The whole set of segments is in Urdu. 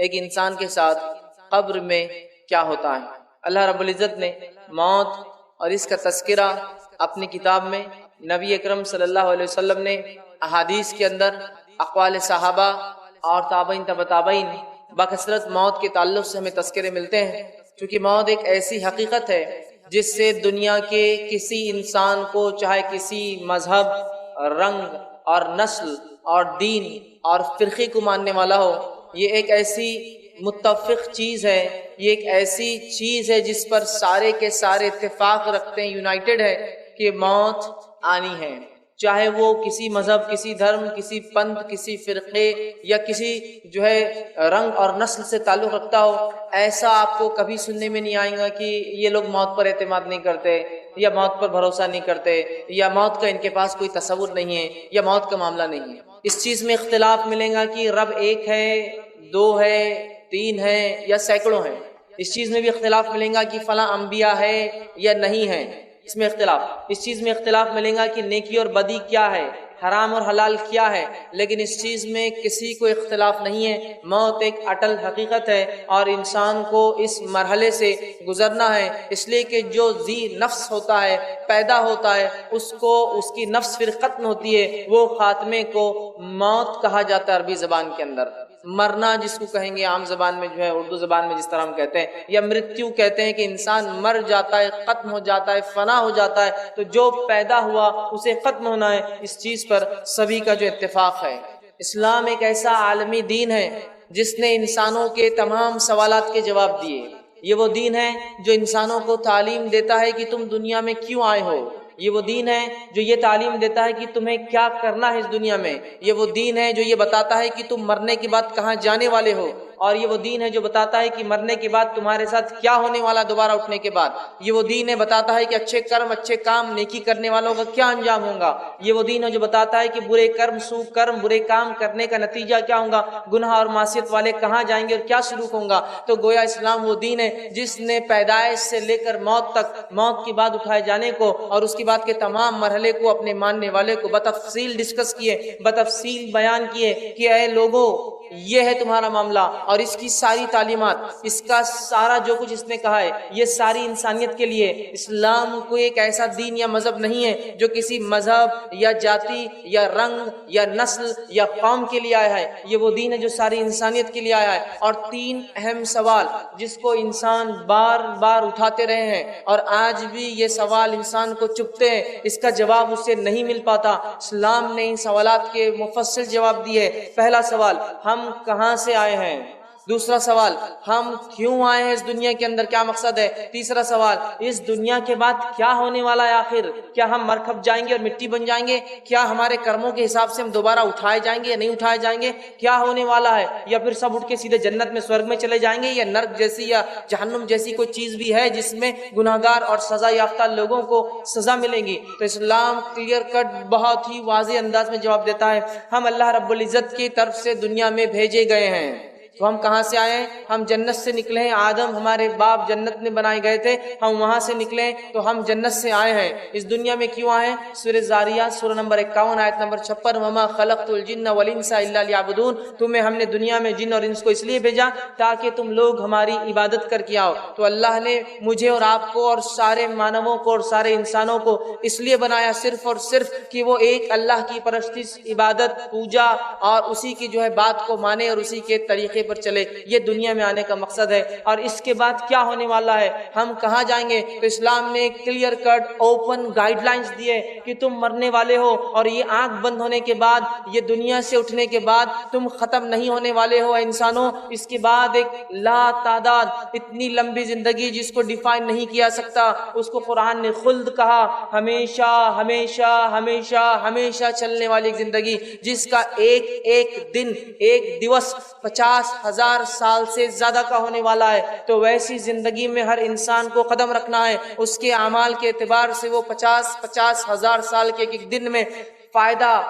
ایک انسان کے ساتھ قبر میں کیا ہوتا ہے۔ اللہ رب العزت نے موت اور اس کا تذکرہ اپنی کتاب میں، نبی اکرم صلی اللہ علیہ وسلم نے احادیث کے اندر، اقوال صحابہ اور تابعین تبع تابعین بکثرت موت کے تعلق سے ہمیں تذکرے ملتے ہیں، چونکہ موت ایک ایسی حقیقت ہے جس سے دنیا کے کسی انسان کو، چاہے کسی مذہب، رنگ اور نسل اور دین اور فرقے کو ماننے والا ہو، یہ ایک ایسی متفق چیز ہے، یہ ایک ایسی چیز ہے جس پر سارے کے سارے اتفاق رکھتے ہیں، یونائٹڈ ہے کہ موت آنی ہے، چاہے وہ کسی مذہب، کسی دھرم، کسی پنتھ، کسی فرقے یا کسی رنگ اور نسل سے تعلق رکھتا ہو۔ ایسا آپ کو کبھی سننے میں نہیں آئے گا کہ یہ لوگ موت پر اعتماد نہیں کرتے یا موت پر بھروسہ نہیں کرتے یا موت کا ان کے پاس کوئی تصور نہیں ہے یا موت کا معاملہ نہیں ہے۔ اس چیز میں اختلاف ملے گا کہ رب ایک ہے، دو ہے، تین ہے یا سینکڑوں ہیں۔ اس چیز میں بھی اختلاف ملے گا کہ فلاں انبیاء ہے یا نہیں ہے، اس میں اختلاف۔ اس چیز میں اختلاف ملے گا کہ نیکی اور بدی کیا ہے، حرام اور حلال کیا ہے، لیکن اس چیز میں کسی کو اختلاف نہیں ہے، موت ایک اٹل حقیقت ہے اور انسان کو اس مرحلے سے گزرنا ہے، اس لیے کہ جو ذی نفس ہوتا ہے، پیدا ہوتا ہے، اس کو اس کی نفس پھر ختم ہوتی ہے، وہ خاتمے کو موت کہا جاتا ہے عربی زبان کے اندر۔ مرنا جس کو کہیں گے عام زبان میں اردو زبان میں جس طرح ہم کہتے ہیں، یا مرتیو کہتے ہیں کہ انسان مر جاتا ہے، ختم ہو جاتا ہے، فنا ہو جاتا ہے، تو جو پیدا ہوا اسے ختم ہونا ہے، اس چیز پر سبھی کا جو اتفاق ہے۔ اسلام ایک ایسا عالمی دین ہے جس نے انسانوں کے تمام سوالات کے جواب دیے۔ یہ وہ دین ہے جو انسانوں کو تعلیم دیتا ہے کہ تم دنیا میں کیوں آئے ہو، یہ وہ دین ہے جو یہ تعلیم دیتا ہے کہ تمہیں کیا کرنا ہے اس دنیا میں، یہ وہ دین ہے جو یہ بتاتا ہے کہ تم مرنے کے بعد کہاں جانے والے ہو، اور یہ وہ دین ہے جو بتاتا ہے کہ مرنے کے بعد تمہارے ساتھ کیا ہونے والا دوبارہ اٹھنے کے بعد، یہ وہ دین ہے بتاتا ہے کہ اچھے کرم، اچھے کام، نیکی کرنے والوں کا کیا انجام ہوگا، یہ وہ دین ہے جو بتاتا ہے کہ برے کرم، سو کرم، برے کام کرنے کا نتیجہ کیا ہوگا، گناہ اور معصیت والے کہاں جائیں گے اور کیا سلوک ہوگا۔ تو گویا اسلام وہ دین ہے جس نے پیدائش سے لے کر موت تک، موت کے بعد اٹھائے جانے کو اور اس کے بعد کے تمام مرحلے کو اپنے ماننے والے کو بتفصیل ڈسکس کیے، بتفصیل بیان کیے کہ اے لوگوں یہ ہے تمہارا معاملہ، اور اس کی ساری تعلیمات، اس کا سارا جو کچھ اس نے کہا ہے، یہ ساری انسانیت کے لیے۔ اسلام کوئی ایک ایسا دین یا مذہب نہیں ہے جو کسی مذہب یا جاتی یا رنگ یا نسل یا قوم کے لیے آیا ہے، یہ وہ دین ہے جو ساری انسانیت کے لیے آیا ہے۔ اور تین اہم سوال جس کو انسان بار بار اٹھاتے رہے ہیں اور آج بھی یہ سوال انسان کو چبھتے ہیں، اس کا جواب اس سے نہیں مل پاتا، اسلام نے ان سوالات کے مفصل جواب دیے۔ پہلا سوال، ہم کہاں سے آئے ہیں؟ دوسرا سوال، ہم کیوں آئے ہیں اس دنیا کے اندر، کیا مقصد ہے؟ تیسرا سوال، اس دنیا کے بعد کیا ہونے والا ہے آخر، کیا ہم مر کھپ جائیں گے اور مٹی بن جائیں گے، کیا ہمارے کرموں کے حساب سے ہم دوبارہ اٹھائے جائیں گے یا نہیں اٹھائے جائیں گے، کیا ہونے والا ہے، یا پھر سب اٹھ کے سیدھے جنت میں، سورگ میں چلے جائیں گے، یا نرک جیسی یا جہنم جیسی کوئی چیز بھی ہے جس میں گناہگار اور سزا یافتہ لوگوں کو سزا ملے گی۔ تو اسلام کلیئر کٹ بہت ہی واضح انداز میں جواب دیتا ہے، ہم اللہ رب العزت کی طرف سے دنیا میں بھیجے گئے ہیں۔ تو ہم کہاں سے آئے ہیں؟ ہم جنت سے نکلے ہیں، آدم ہمارے باپ جنت میں بنائے گئے تھے، ہم وہاں سے نکلے تو ہم جنت سے آئے ہیں۔ اس دنیا میں کیوں آئے ہیں؟ سورہ زاریات سورہ نمبر 51 آیت نمبر 56، وما خلقت الجن والانس الا لیعبدون، تمہیں ہم نے دنیا میں جن اور انس کو اس لیے بھیجا تاکہ تم لوگ ہماری عبادت کر کے آؤ۔ تو اللہ نے مجھے اور آپ کو اور سارے مانووں کو اور سارے انسانوں کو اس لیے بنایا صرف اور صرف کہ وہ ایک اللہ کی پرستش، عبادت، پوجا اور اسی کی بات کو مانے اور اسی کے طریقے پر چلے، یہ دنیا میں آنے کا مقصد ہے۔ اور اس کے بعد کیا ہونے والا ہے، ہم کہاں جائیں گے؟ تو اسلام نے clear cut open guidelines دیے کہ تم مرنے والے ہو، اور یہ آنکھ بند ہونے کے بعد، یہ دنیا سے اٹھنے کے بعد تم ختم نہیں ہونے والے ہو انسانوں۔ اس کے بعد ایک لا تعداد اتنی لمبی زندگی جس کو ڈیفائن نہیں کیا سکتا، اس کو قرآن نے خلد کہا، ہمیشہ ہمیشہ ہمیشہ ہمیشہ چلنے والی ایک زندگی جس کا ایک ایک دن، ایک دیوس 50,000 سال سے زیادہ کا ہونے والا ہے۔ تو ویسی زندگی میں ہر انسان کو قدم رکھنا ہے، اس کے اعمال کے اعتبار سے وہ 50,000 سال کے ایک دن میں فائدہ،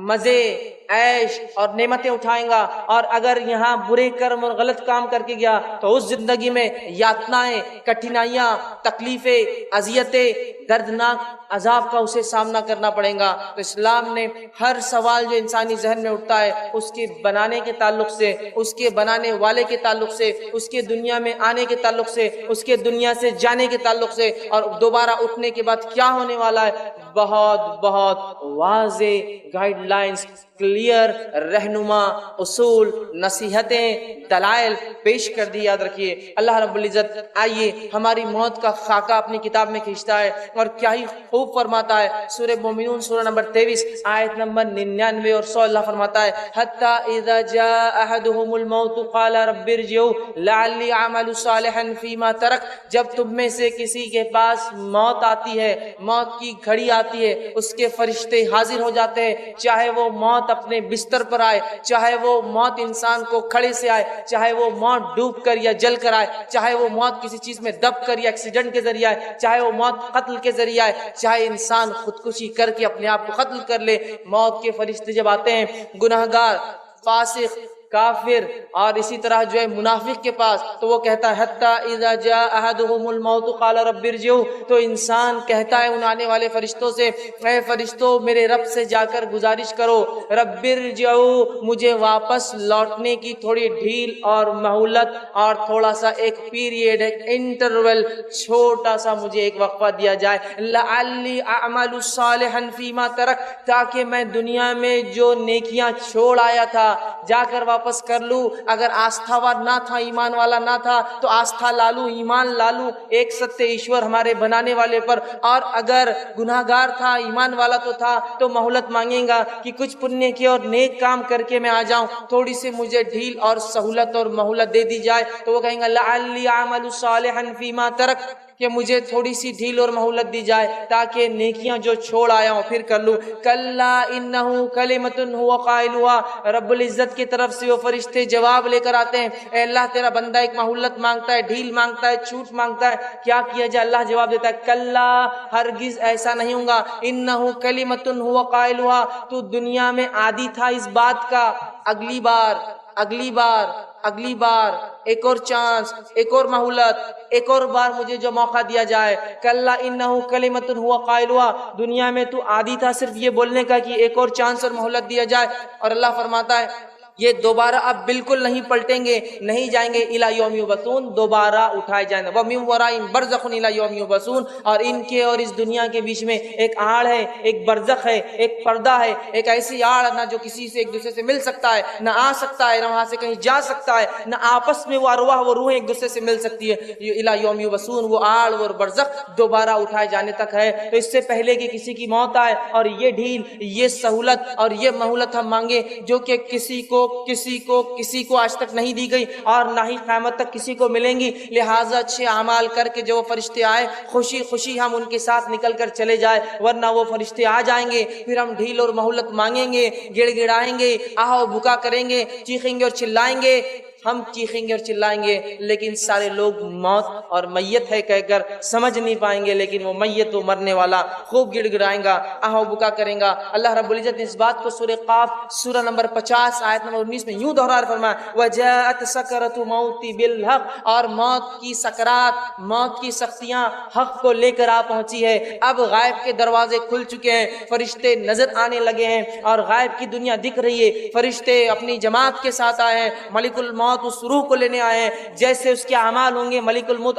مزے، عیش اور نعمتیں اٹھائیں گا، اور اگر یہاں برے کرم اور غلط کام کر کے گیا تو اس زندگی میں یاتنائیں، کٹھنائیاں، تکلیفیں، اذیتیں، دردناک عذاب کا اسے سامنا کرنا پڑے گا۔ تو اسلام نے ہر سوال جو انسانی ذہن میں اٹھتا ہے اس کے بنانے کے تعلق سے، اس کے بنانے والے کے تعلق سے، اس کے دنیا میں آنے کے تعلق سے، اس کے دنیا سے جانے کے تعلق سے، اور دوبارہ اٹھنے کے بعد کیا ہونے والا ہے، بہت بہت واضح گائیڈ لائنز، کلیئر رہنما اصول، نصیحتیں، دلائل پیش کر دی۔ یاد رکھیے اللہ رب العزت آئیے ہماری موت کا خاکہ اپنی کتاب میں کھینچتا ہے، اور کیا ہی خوب فرماتا ہے۔ سورہ مومنون سورہ نمبر 23 آیت نمبر 99 اور 100 اللہ فرماتا ہے حتی اذا جاء احدهم الموت قال رب ارجعون لعلی اعمل صالحا فیما ترک، جب تم میں سے کسی کے پاس موت آتی ہے، موت کی گھڑی آتی ہے، اس کے فرشتے حاضر ہو جاتے ہیں، چاہے وہ موت اپنے بستر پر آئے، چاہے وہ موت انسان کو کھڑے سے آئے، چاہے وہ موت ڈوب کر یا جل کر آئے، چاہے وہ موت کسی چیز میں دب کر یا ایکسیڈنٹ کے ذریعے آئے، چاہے وہ موت قتل کے ذریعے آئے، چاہے انسان خودکشی کر کے اپنے آپ کو قتل کر لے، موت کے فرشتے جب آتے ہیں گناہگار، فاسق، کافر اور اسی طرح جو ہے منافق کے پاس، تو وہ کہتا ہے حتی اذا جاء احدهم الموت قال رب ارجعون، تو انسان کہتا ہے ان آنے والے فرشتوں سے اے فرشتوں میرے رب سے جا کر گزارش کرو، رب ارجعون مجھے واپس لوٹنے کی تھوڑی ڈھیل اور مہلت اور تھوڑا سا ایک پیریڈ، ایک انٹرول، چھوٹا سا مجھے ایک وقفہ دیا جائے، لعلی اعمل صالحا فیما ترک، تاکہ میں دنیا میں جو نیکیاں چھوڑ آیا تھا جا کر واپس کر لوں۔ اگر آستھاوان نہ تھا، ایمان والا نہ تھا، تو آستھا لالوں، ایمان لالوں ایک ستیہ ایشور ہمارے بنانے والے پر، اور اگر گناہگار تھا، ایمان والا تو تھا، تو مہلت مانگیں گا کہ کچھ پنیہ کے اور نیک کام کر کے میں آ جاؤں، تھوڑی سی مجھے ڈھیل اور سہولت اور مہلت دے دی جائے، تو وہ کہیں گا لعلی اعمل صالحا فیما ترک، کہ مجھے تھوڑی سی ڈھیل اور مہلت دی جائے تاکہ نیکیاں جو چھوڑ آیا ہوں پھر کر لوں۔ کلا انہ کلمۃ هو قائلها، رب العزت کی طرف سے وہ فرشتے جواب لے کر آتے ہیں، اے اللہ تیرا بندہ ایک مہلت مانگتا ہے، ڈھیل مانگتا ہے، چھوٹ مانگتا ہے، کیا کیا جائے؟ اللہ جواب دیتا ہے کلا، ہرگز ایسا نہیں ہوگا، انہ کلمۃ هو قائلها، تو دنیا میں عادی تھا اس بات کا، اگلی بار اگلی بار اگلی بار ایک اور چانس، ایک اور مہلت، ایک اور بار مجھے جو موقع دیا جائے، کلا انہ کلمۃ هو قائلها، دنیا میں تو عادی تھا صرف یہ بولنے کا کہ ایک اور چانس اور مہلت دیا جائے، اور اللہ فرماتا ہے یہ دوبارہ اب بالکل نہیں پلٹیں گے، نہیں جائیں گے الی یوم یبعثون، دوبارہ اٹھائے جائیں گے، وَمِن وَرَائِهِمْ بَرْزَخٌ الی یوم یبعثون، اور ان کے اور اس دنیا کے بیچ میں ایک آڑ ہے، ایک برزخ ہے، ایک پردہ ہے، ایک ایسی آڑ نہ جو کسی سے ایک دوسرے سے مل سکتا ہے، نہ آ سکتا ہے، نہ وہاں سے کہیں جا سکتا ہے، نہ آپس میں وہ ارواح و روحیں ایک دوسرے سے مل سکتی ہے، الی یوم یبعثون، وہ آڑ اور برزخ دوبارہ اٹھائے جانے تک ہے۔ تو اس سے پہلے کہ کسی کی موت آئے اور یہ ڈھیل، یہ سہولت اور یہ مہلت ہم مانگے جو کہ کسی کو آج تک نہیں دی گئی اور نہ ہی قیامت تک کسی کو ملیں گی، لہٰذا اچھے اعمال کر کے جو وہ فرشتے آئے خوشی خوشی ہم ان کے ساتھ نکل کر چلے جائے، ورنہ وہ فرشتے آ جائیں گے، پھر ہم ڈھیل اور مہلت مانگیں گے، گڑ گڑائیں گے، آہ و بکا کریں گے، چیخیں گے اور چلائیں گے، ہم چیخیں گے اور چلائیں گے، لیکن سارے لوگ موت اور میت ہے کہہ کر سمجھ نہیں پائیں گے، لیکن وہ میت و مرنے والا خوب گڑ گڑائیں گا، آہ و بکا کریں گا۔ اللہ رب العزت نے اس بات کو سورہ قاف سورہ نمبر 50 آیت نمبر 19 میں یوں دہرا فرمایا وَجَاءَتْ سَكْرَةُ الْمَوْتِ بِالْحَقِّ، اور موت کی سکرات، موت کی سختیاں حق کو لے کر آ پہنچی ہے، اب غائب کے دروازے کھل چکے ہیں، فرشتے نظر آنے لگے ہیں اور غائب کی دنیا دکھ رہی ہے، فرشتے اپنی جماعت کے ساتھ آئے ہیں، ملک الموت اس روح کو لینے آئے ہیں، جیسے اس کے اعمال ہوں گے ملک الموت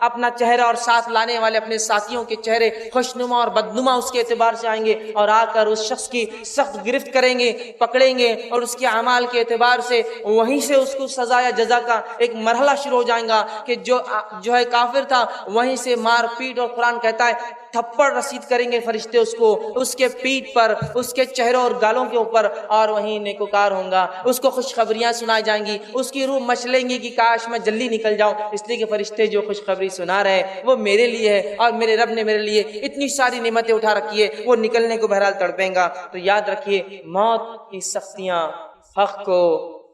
اپنا چہرہ اور ساتھ لانے والے اپنے ساتھیوں کے چہرے خوشنما اور بدنما اس کے اعتبار سے آئیں گے، اور آ کر اس شخص کی سخت گرفت کریں گے، پکڑیں گے، اور اس کے اعمال کے اعتبار سے وہیں سے اس کو سزا یا جزا کا ایک مرحلہ شروع ہو جائے گا کہ جو ہے کافر تھا وہیں سے مار پیٹ، اور قرآن کہتا ہے تھپڑ رسید کریں گے فرشتے اس کو، اس کے پیٹ پر، اس کے چہروں اور گالوں کے اوپر، اور وہیں نیکوکار ہوں گا، اس کو خوشخبریاں سنائی جائیں گی، اس کی روح مچلیں گی کہ کاش میں جلدی نکل جاؤں، اس لیے کہ فرشتے جو خوشخبری سنا رہے ہیں وہ میرے لیے ہے، اور میرے رب نے میرے لیے اتنی ساری نعمتیں اٹھا رکھی ہے، وہ نکلنے کو بہرحال تڑپیں گا۔ تو یاد رکھیے موت کی سختیاں حق کو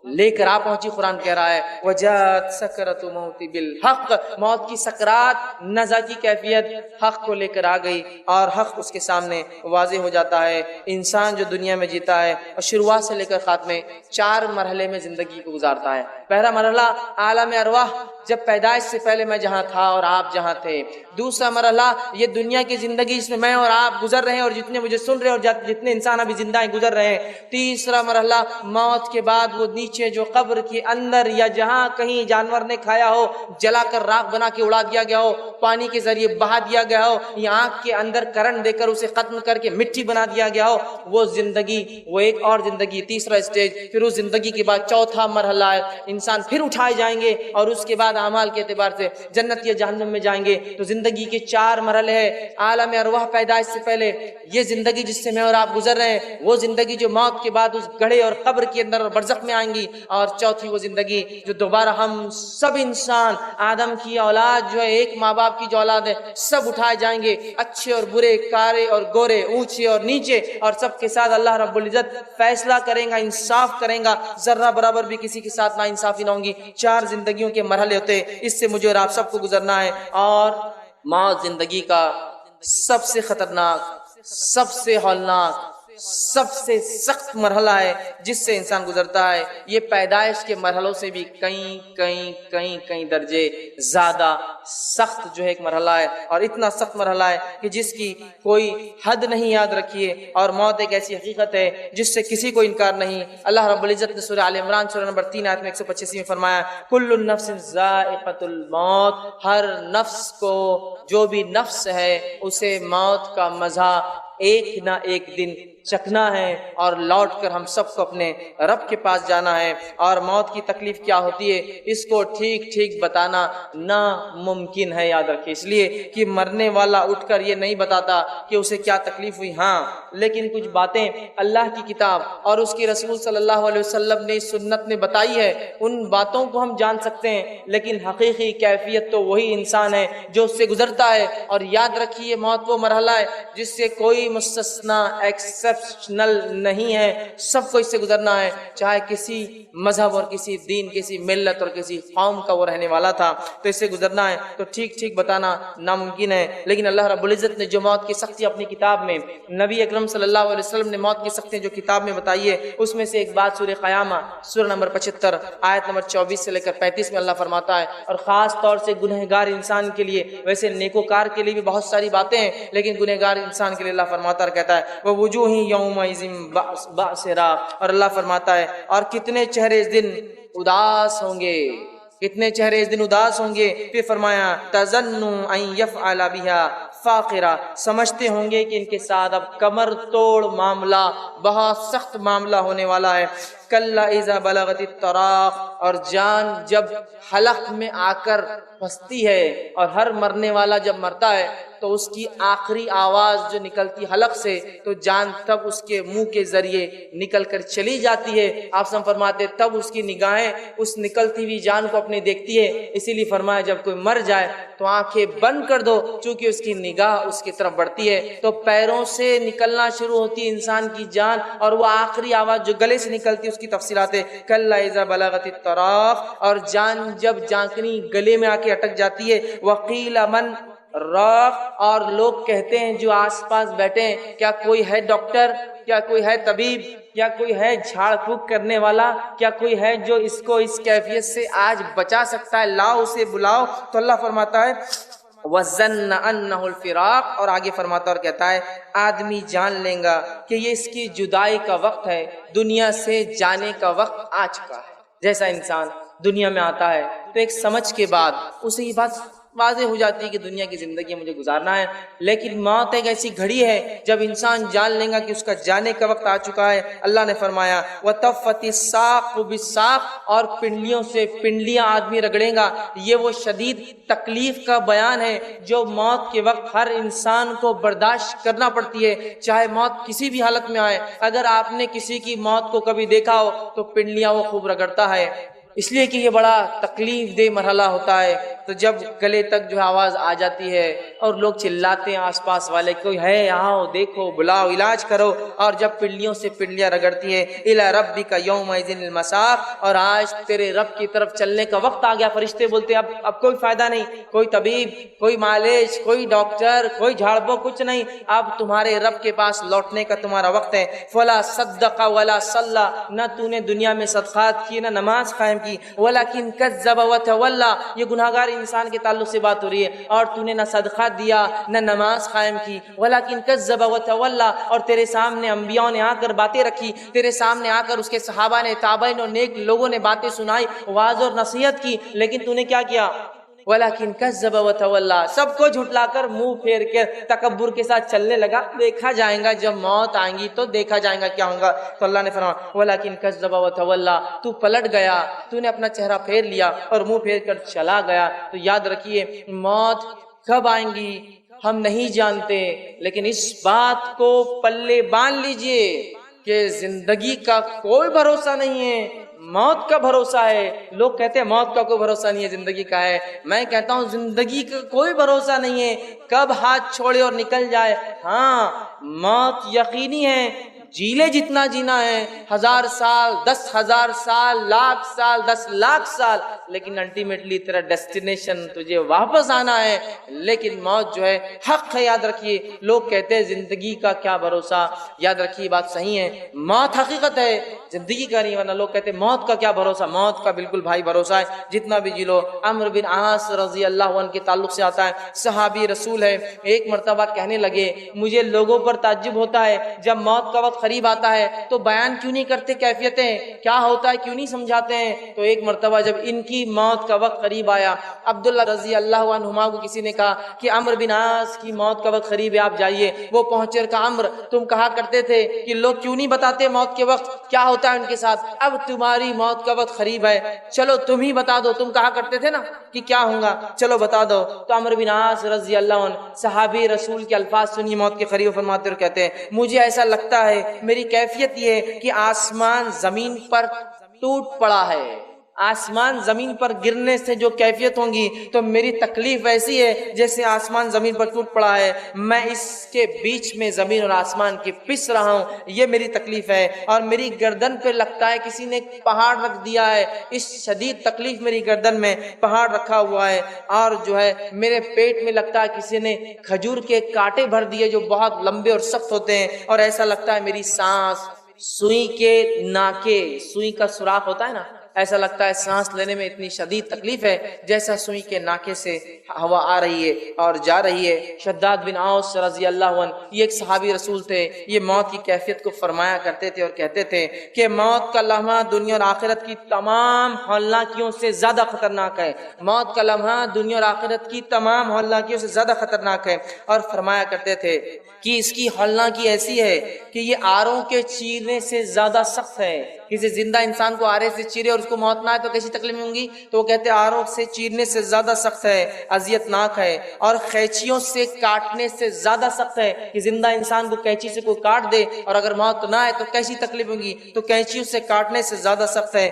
لے کر آ پہنچی۔ قرآن کہہ رہا ہے وجات سکرۃ الموت بالحق، موت کی سکرات نزع کی کیفیت حق کو لے کر آ گئی، اور حق اس کے سامنے واضح ہو جاتا ہے۔ انسان جو دنیا میں جیتا ہے اور شروعات سے لے کر خاتمے 4 مرحلے میں زندگی کو گزارتا ہے۔ پہلا مرحلہ عالم ارواح، جب پیدائش سے پہلے میں جہاں تھا اور آپ جہاں تھے۔ دوسرا مرحلہ یہ دنیا کی زندگی جس میں اور آپ گزر رہے ہیں اور جتنے مجھے سن رہے ہیں اور جتنے انسان ابھی زندہ ہیں گزر رہے ہیں۔ تیسرا مرحلہ موت کے بعد وہ نیچے جو قبر کے اندر یا جہاں کہیں جانور نے کھایا ہو، جلا کر راکھ بنا کے اڑا دیا گیا ہو، پانی کے ذریعے بہا دیا گیا ہو، یا آنکھ کے اندر کرنٹ دے کر اسے ختم کر کے مٹی بنا دیا گیا ہو، وہ زندگی، وہ ایک اور زندگی، تیسرا اسٹیج۔ پھر اس زندگی کے بعد چوتھا مرحلہ ہے، انسان پھر اٹھائے جائیں گے اور اس کے بعد اعمال کے اعتبار سے جنت یا جہنم میں جائیں گے۔ تو زندگی کے 4 مرحلے ہیں۔ عالم ارواح پیدائش سے پہلے یہ زندگی جس سے میں اور آپ گزر رہے ہیں، وہ زندگی جو موت کے بعد اس گڑھے اور قبر کے اندر اور برزخ میں آئیں گی، اور چوتھی وہ زندگی جو دوبارہ ہم سب انسان آدم کی اولاد جو ہے، ایک ماں باپ کی جو اولاد ہے، سب اٹھائے جائیں گے، اچھے اور برے، کارے اور گورے، اونچے اور نیچے، اور سب کے ساتھ اللہ رب العزت فیصلہ کرے گا، انصاف کرے گا، ذرہ برابر بھی کسی کے ساتھ نا انصافی نہ ہوں گی۔ 4 زندگیوں کے مرحلے ہوتے ہیں، اس سے مجھے اور آپ سب کو گزرنا ہے۔ اور موت زندگی کا سب سے خطرناک، سب سے ہولناک، سب سے سخت مرحلہ ہے جس سے انسان گزرتا ہے۔ یہ پیدائش کے مرحلوں سے بھی کئی درجے زیادہ سخت جو ہے ایک مرحلہ ہے، اور اتنا سخت مرحلہ ہے کہ جس کی کوئی حد نہیں، یاد رکھیے۔ اور موت ایک ایسی حقیقت ہے جس سے کسی کو انکار نہیں۔ اللہ رب العزت نے سورہ آل عمران سورہ نمبر 3 آیت میں 185 میں فرمایا کل نفس ذائقۃ الموت، ہر نفس کو، جو بھی نفس ہے اسے موت کا مزہ ایک نہ ایک دن چکھنا ہے، اور لوٹ کر ہم سب کو اپنے رب کے پاس جانا ہے۔ اور موت کی تکلیف کیا ہوتی ہے اس کو ٹھیک ٹھیک بتانا ناممکن ہے، یاد رکھیں، اس لیے کہ مرنے والا اٹھ کر یہ نہیں بتاتا کہ اسے کیا تکلیف ہوئی، ہاں لیکن کچھ باتیں اللہ کی کتاب اور اس کے رسول صلی اللہ علیہ وسلم نے، سنت نے بتائی ہے، ان باتوں کو ہم جان سکتے ہیں، لیکن حقیقی کیفیت تو وہی انسان ہے جو اس سے گزرتا ہے۔ اور یاد رکھیے موت وہ مرحلہ ہے جس سے کوئی مستثنا ایکسپشنل نہیں ہے، سب کو اس سے گزرنا ہے، چاہے کسی مذہب اور کسی دین، کسی ملت اور کسی قوم کا وہ رہنے والا تھا، تو اس سے گزرنا ہے۔ تو ٹھیک ٹھیک بتانا ناممکن ہے، لیکن اللہ رب العزت نے جو موت کی سختی اپنی کتاب میں، نبی اکرم صلی اللہ علیہ وسلم نے موت کی سختی جو کتاب میں بتائی ہے، اس میں سے ایک بات سورہ قیامہ سورہ نمبر 75 آیت نمبر 24 سے لے کر 35 میں اللہ فرماتا ہے، اور خاص طور سے گنہگار انسان کے لیے، ویسے نیکوکار کے لیے بھی بہت ساری باتیں ہیں، لیکن گنہگار انسان کے لیے اللہ فرماتا ہے، کہتا ہے وَوُجُوهٍ يَوْمَئِذٍ بَاسِرَةٌ، اور اللہ فرماتا ہے اور کتنے چہرے اس دن اداس ہوں گے، کتنے چہرے اس دن اداس ہوں گے۔ پھر فرمایا تَظَنُّ أَن يَفْعَلَ بِهَا فاقرہ، سمجھتے ہوں گے کہ ان کے ساتھ اب کمر توڑ معاملہ، بہت سخت معاملہ ہونے والا ہے۔ کَلَّا إِذَا بَلَغَتِ التَّرَاقِ، اور جان جب حلق میں آ کر پھنستی ہے، اور ہر مرنے والا جب مرتا ہے تو اس کی آخری آواز جو نکلتی حلق سے، تو جان تب اس کے منہ کے ذریعے نکل کر چلی جاتی ہے۔ آپ سب فرماتے تب اس کی نگاہیں اس نکلتی ہوئی جان کو اپنے دیکھتی ہے، اسی لیے فرمایا جب کوئی مر جائے تو آنکھیں بند کر دو، چونکہ اس کی نگاہ اس کی طرف بڑھتی ہے۔ تو پیروں سے نکلنا شروع ہوتی ہے انسان کی جان، اور وہ آخری آواز جو گلے سے نکلتی ہے اس کی تفصیلات ہے کَلَّا إِذَا بَلَغَتِ التَّرَاقِ، اور جان جب جانکنی گلے میں آ کے اٹک جاتی ہے۔ وَقِيلَ مَنْ راق، اور لوگ کہتے ہیں جو آس پاس بیٹھے ہیں، کیا کوئی ہے ڈاکٹر، کیا کوئی ہے طبیب، کیا کوئی ہے جھاڑ پھونک کرنے والا، کیا کوئی ہے جو اس کو اس کیفیت سے آج بچا سکتا ہے، لاؤ اسے بلاؤ۔ تو اللہ فرماتا ہے وَظَنَّ أَنَّهُ الْفِرَاقُ، اور آگے فرماتا اور کہتا ہے آدمی جان لیں گا کہ یہ اس کی جدائی کا وقت ہے، دنیا سے جانے کا وقت آ چکا ہے۔ جیسا انسان دنیا میں آتا ہے تو ایک سمجھ کے بعد اسے یہ بات واضح ہو جاتی ہے کہ دنیا کی زندگی مجھے گزارنا ہے، لیکن موت ایک ایسی گھڑی ہے جب انسان جان لے گا کہ اس کا جانے کا وقت آ چکا ہے۔ اللہ نے فرمایا وَتَفَّتِ السَّاقُ بِالسَّاقِ، اور پنڈلیوں سے پنڈلیاں آدمی رگڑے گا۔ یہ وہ شدید تکلیف کا بیان ہے جو موت کے وقت ہر انسان کو برداشت کرنا پڑتی ہے، چاہے موت کسی بھی حالت میں آئے۔ اگر آپ نے کسی کی موت کو کبھی دیکھا ہو تو پنڈلیاں وہ خوب رگڑتا ہے، اس لیے کہ یہ بڑا تکلیف دہ مرحلہ ہوتا ہے۔ تو جب گلے تک جو آواز آ جاتی ہے اور لوگ چلاتے ہیں آس پاس والے، کوئی ہے آؤ دیکھو بلاؤ علاج کرو، اور جب پنڈلیوں سے پنڈلیاں رگڑتی ہے، الی ربک یومئذ المساق، اور آج تیرے رب کی طرف چلنے کا وقت آ گیا، فرشتے بولتے ہیں اب کوئی فائدہ نہیں، کوئی طبیب، کوئی معالج، کوئی ڈاکٹر، کوئی جھاڑ پھونک، کچھ نہیں، اب تمہارے رب کے پاس لوٹنے کا تمہارا وقت ہے۔ فلا صدق ولا صلی، نہ تو نے دنیا میں صدقات کی نہ نماز قائم کی، ولکن کذب وتولی، یہ گناہگار انسان کے تعلق سے بات ہو رہی ہے، اور تو نے نہ صدقات دیا نہ نماز قائم کی، ولکن کذب وتولی، اور تیرے سامنے انبیاء نے آ کر باتیں رکھی، تیرے سامنے آ کر اس کے صحابہ نے، تابعین اور نیک لوگوں نے باتیں سنائی، واعظ اور نصیحت کی، لیکن تو نے کیا کیا؟ ولیکن کذب وتولی، سب کو جھٹلا کر منہ پھیر کے تکبر کے ساتھ چلنے لگا، دیکھا جائے گا جب موت آئیں گی تو دیکھا جائے گا کیا ہوگا۔ تو اللہ نے فرمایا ولیکن کذب وتولی، تو پلٹ گیا، تو نے اپنا چہرہ پھیر لیا اور منہ پھیر کر چلا گیا۔ تو یاد رکھیے موت کب آئیں گی ہم نہیں جانتے، لیکن اس بات کو پلے باندھ لیجئے کہ زندگی کا کوئی بھروسہ نہیں ہے، موت کا بھروسہ ہے۔ لوگ کہتے ہیں موت کا کوئی بھروسہ نہیں ہے، زندگی کا ہے۔ میں کہتا ہوں زندگی کا کوئی بھروسہ نہیں ہے، کب ہاتھ چھوڑے اور نکل جائے۔ ہاں موت یقینی ہے، جی لے جتنا جینا ہے، 1000 سال، 10,000 سال، لاکھ سال، 10 لاکھ سال، لیکن الٹیمیٹلی تیرا ڈیسٹینیشن تجھے واپس آنا ہے۔ لیکن موت جو ہے حق ہے، یاد رکھیے۔ لوگ کہتے ہیں زندگی کا کیا بھروسہ، یاد رکھیے بات صحیح ہے، موت حقیقت ہے، زندگی کا نہیں، ورنہ لوگ کہتے ہیں موت کا کیا بھروسہ، موت کا بالکل بھائی بھروسہ ہے، جتنا بھی جی لو۔ عمرو بن عاص رضی اللہ عنہ کے تعلق سے آتا ہے، صحابی رسول ہے، ایک مرتبہ کہنے لگے مجھے لوگوں پر تعجب ہوتا ہے جب موت کا وقت قریب آتا ہے تو بیان کیوں نہیں کرتے کیفیتیں، کیا ہوتا ہے کیوں نہیں سمجھاتے ہیں۔ تو ایک مرتبہ جب ان کی موت کا وقت قریب آیا، عبداللہ رضی اللہ عنہما کو کسی نے کہا کہ عمرو بن عاص کی موت کا وقت قریب ہے، آپ جائیے۔ وہ پہنچے اور کہا عمرو تم کہا کرتے تھے کہ لوگ کیوں نہیں بتاتے موت کے وقت کیا ہوتا ہے ان کے ساتھ، اب تمہاری موت کا وقت قریب ہے، چلو تم ہی بتا دو، تم کہا کرتے تھے نا کہ کیا ہوگا، چلو بتا دو۔ تو عمرو بن عاص رضی اللہ عنہ صحابی رسول کے الفاظ سنی موت کے قریب، فرماتے اور کہتے ہیں مجھے ایسا لگتا ہے، میری کیفیت یہ ہے کہ آسمان زمین پر ٹوٹ پڑا ہے، آسمان زمین پر گرنے سے جو کیفیت ہوں گی تو میری تکلیف ایسی ہے جیسے آسمان زمین پر ٹوٹ پڑا ہے، میں اس کے بیچ میں زمین اور آسمان کے پس رہا ہوں، یہ میری تکلیف ہے، اور میری گردن پہ لگتا ہے کسی نے پہاڑ رکھ دیا ہے، اس شدید تکلیف میری گردن میں پہاڑ رکھا ہوا ہے، اور جو ہے میرے پیٹ میں لگتا ہے کسی نے کھجور کے کانٹے بھر دیے جو بہت لمبے اور سخت ہوتے ہیں، اور ایسا لگتا ہے میری سانس سوئی کے ناکے، سوئی کا سوراخ ہوتا ہے نا، ایسا لگتا ہے سانس لینے میں اتنی شدید تکلیف ہے جیسا سوئی کے ناکے سے ہوا آ رہی ہے اور جا رہی ہے۔ شداد بن اوس رضی اللہ عنہ یہ ایک صحابی رسول تھے، یہ موت کی کیفیت کو فرمایا کرتے تھے اور کہتے تھے کہ موت کا لمحہ دنیا اور آخرت کی تمام ہولناکیوں سے زیادہ خطرناک ہے، موت کا لمحہ دنیا اور آخرت کی تمام ہولناکیوں سے زیادہ خطرناک ہے، اور فرمایا کرتے تھے کہ اس کی ہولناکی ایسی ہے کہ یہ آروں کے چیرنے سے زیادہ سخت ہے۔ کسی زندہ انسان کو آرے سے چیرے اور اس کو موت نہ آئے تو کیسی تکلیف ہوں گی، تو وہ کہتے ہیں آروں سے چیرنے سے زیادہ سخت ہے، اذیت ناک ہے، اور قینچیوں سے کاٹنے سے زیادہ سخت ہے کہ زندہ انسان کو قینچی سے کوئی کاٹ دے اور اگر موت نہ آئے تو کیسی تکلیف ہوں گی، تو قینچیوں سے کاٹنے سے زیادہ سخت ہے،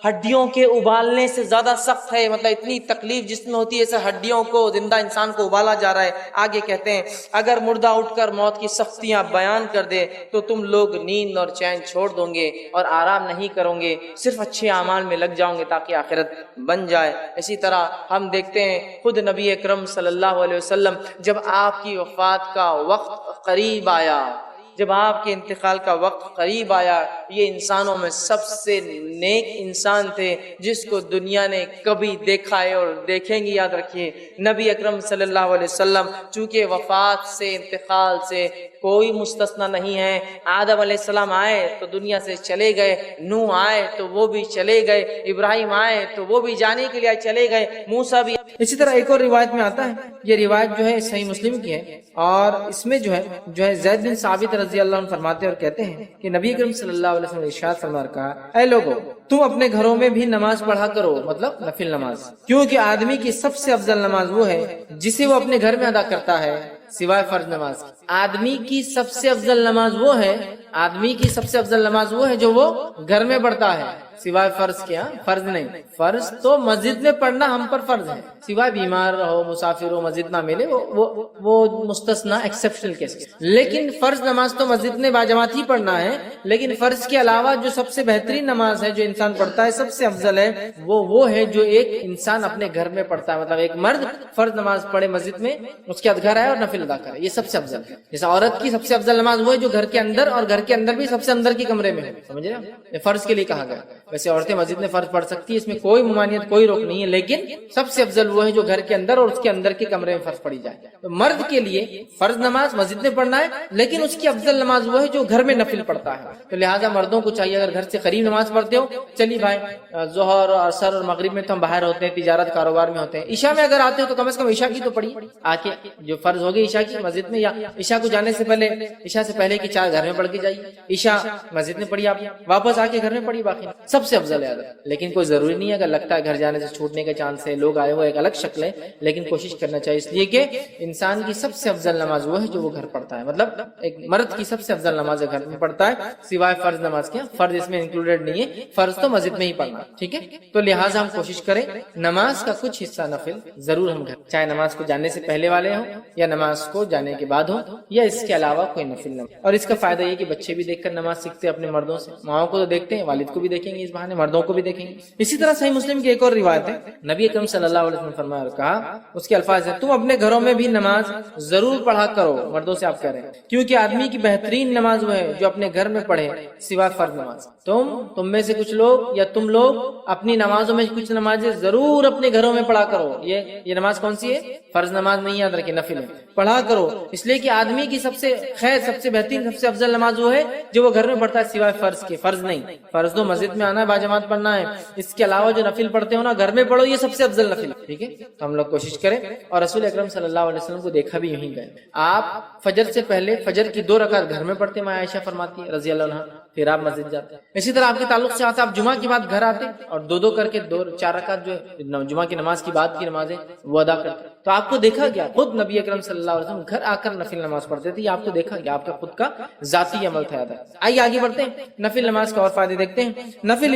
ہڈیوں کے ابالنے سے زیادہ سخت ہے، مطلب اتنی تکلیف جس میں ہوتی ہے جیسے ہڈیوں کو زندہ انسان کو ابالا جا رہا ہے۔ آگے کہتے ہیں اگر مردہ اٹھ کر موت کی سختیاں بیان کر دے تو تم لوگ نیند اور چین چھوڑ دو گے اور آرام نہیں کرو گے، صرف اچھے اعمال میں لگ جاؤ گے تاکہ آخرت بن جائے۔ اسی طرح ہم دیکھتے ہیں خود نبی اکرم صلی اللہ علیہ وسلم جب آپ کی وفات کا وقت قریب آیا، جب آپ کے انتقال کا وقت قریب آیا، یہ انسانوں میں سب سے نیک انسان تھے جس کو دنیا نے کبھی دیکھا ہے اور دیکھیں گی۔ یاد رکھیے نبی اکرم صلی اللہ علیہ وسلم چونکہ وفات سے، انتقال سے کوئی مستثنا نہیں ہے۔ آدم علیہ السلام آئے تو دنیا سے چلے گئے، نوح آئے تو وہ بھی چلے گئے، ابراہیم آئے تو وہ بھی جانے کے لیے چلے گئے، موسیٰ بھی۔ اسی طرح ایک اور روایت میں آتا ہے، یہ روایت جو ہے صحیح مسلم کی ہے، اور اس میں جو ہے زید بن ثابت رضی اللہ عنہ فرماتے اور کہتے ہیں کہ نبی اکرم صلی اللہ علیہ وسلم نے ارشاد فرمایا کہا اے لوگو تم اپنے گھروں میں بھی نماز پڑھا کرو، مطلب نفل نماز، کیونکہ آدمی کی سب سے افضل نماز وہ ہے جسے وہ اپنے گھر میں ادا کرتا ہے سوائے فرض نماز۔ آدمی کی سب سے افضل نماز وہ ہے آدمی کی سب سے افضل نماز وہ ہے جو وہ گھر میں پڑھتا ہے سوائے فرض کے. فرض نہیں, فرض تو مسجد میں پڑھنا ہم پر فرض ہے, سوائے بیمار ہو مسافر ہو مسجد نہ ملے وہ مستثنا ایکسیپشنل کیس. لیکن فرض نماز تو مسجد میں باجماعت ہی پڑھنا ہے. لیکن فرض کے علاوہ جو سب سے بہترین نماز ہے جو انسان پڑھتا ہے سب سے افضل ہے وہ ہے جو ایک انسان اپنے گھر میں پڑھتا ہے. مطلب ایک مرد فرض نماز پڑھے مسجد میں, اس کے بعد گھر آئے اور نفل ادا کرے, یہ سب سے افضل ہے. جیسے عورت کی سب سے افضل نماز وہ ہے جو گھر کے اندر, اور گھر کے اندر بھی سب سے اندر کے کمرے میں ہے. سمجھ رہے ہیں, فرض کے لیے کہا گیا. ویسے عورتیں مسجد میں فرض پڑھ سکتی ہے, اس میں کوئی ممانعت کوئی روک نہیں ہے, لیکن سب سے افضل وہ ہے جو گھر کے اندر اور اس کے اندر کے کمرے میں فرض پڑھی جائے. تو مرد کے لیے فرض نماز مسجد میں پڑھنا ہے, لیکن اس کی افضل نماز وہ ہے جو گھر میں نفل پڑھتا ہے. تو لہٰذا مردوں کو چاہیے اگر گھر سے قریب نماز پڑھتے ہو, چلیے بھائی ظہر اور عصر اور مغرب میں تو ہم باہر ہوتے ہیں, تجارت کاروبار میں ہوتے ہیں, عشاء میں اگر آتے ہو تو کم از کم عشاء کی تو پڑھیے آ کے, جو فرض ہوگی عشاء کی مسجد میں, یا عشاء کو جانے سے پہلے, عشاء سے پہلے کی 4 گھر میں پڑھ کے جائیے, عشاء مسجد میں پڑھیے, آپ واپس آ کے گھر میں پڑھیے, باقی سب سے افضل ہے. لیکن کوئی ضروری نہیں ہے, اگر لگتا ہے گھر جانے سے چھوٹنے کا چانس ہے, لوگ آئے ہوئے, ایک الگ شکل ہے, لیکن کوشش کرنا چاہیے, اس لیے کہ انسان کی سب سے افضل نماز وہ ہے جو وہ گھر پڑھتا ہے. مطلب ایک مرد کی سب سے افضل نماز گھر میں پڑھتا ہے سوائے فرض نماز کے. فرض اس میں انکلوڈیڈ نہیں ہے, فرض تو مسجد میں ہی پڑھنا, ٹھیک ہے. تو لہٰذا ہم کوشش کریں نماز کا کچھ حصہ نفل ضرور ہم گھر, چاہے نماز کو جانے سے پہلے والے ہوں یا نماز کو جانے کے بعد ہوں, یا اس کے علاوہ کوئی نفل نہ. اور اس کا فائدہ یہ کہ بچے بھی دیکھ کر نماز سیکھتے ہیں اپنے مردوں سے, ماؤں کو تو دیکھتے ہیں, والد کو بھی دیکھیں گے, اس بہانے مردوں کو بھی دیکھیں گے. اسی طرح صحیح مسلم کی ایک اور روایت ہے, نبی اکرم صلی اللہ علیہ وسلم نے فرمایا اور کہا, اس کے الفاظ ہیں, تم اپنے گھروں میں بھی نماز ضرور پڑھا کرو. مردوں سے آپ کہہ رہے ہیں, کیونکہ آدمی کی بہترین نماز وہ ہے جو اپنے گھر میں پڑھے سوائے فرض نماز. تم میں سے کچھ لوگ یا تم لوگ اپنی نمازوں میں کچھ نمازیں ضرور اپنے گھروں میں پڑھا کرو. یہ نماز کون سی ہے؟ فرض نماز نہیں, یاد رکھیں نفل ہے, پڑھا کرو. اس لیے کہ آدمی کی سب سے خیر, سب سے بہترین, سب سے افضل نماز وہ ہے جو وہ گھر میں پڑھتا ہے سوائے فرض کے. فرض نہیں, فرض تو مسجد میں آنا ہے, باجماعت پڑھنا ہے, اس کے علاوہ جو نفل پڑھتے ہو نا گھر میں پڑھو, یہ سب سے افضل نفل, ٹھیک ہے. تو ہم لوگ کوشش کریں. اور رسول اکرم صلی اللہ علیہ وسلم کو دیکھا بھی یہیں گئے, آپ فجر سے پہلے فجر کی 2 رکعت گھر میں پڑھتے, ماں عائشہ فرماتی ہے رضی اللہ عنہا, پھر آپ مسجد جاتے. اسی طرح آپ کے تعلق سے آتا, آپ جمعہ کی بات گھر آتے اور 2 کر کے 4 رکعت جو جمعہ کی نماز کی بعد کی نمازیں وہ ادا کرتے. تو آپ کو دیکھا گیا, خود نبی اکرم صلی اللہ علیہ وسلم گھر آ کر نفل نماز پڑھتے تھے, آپ کو دیکھا گیا, آپ کا خود کا ذاتی عمل تھا. آئیے آگے بڑھتے ہیں, نفل نماز کا اور فائدے دیکھتے ہیں. نفل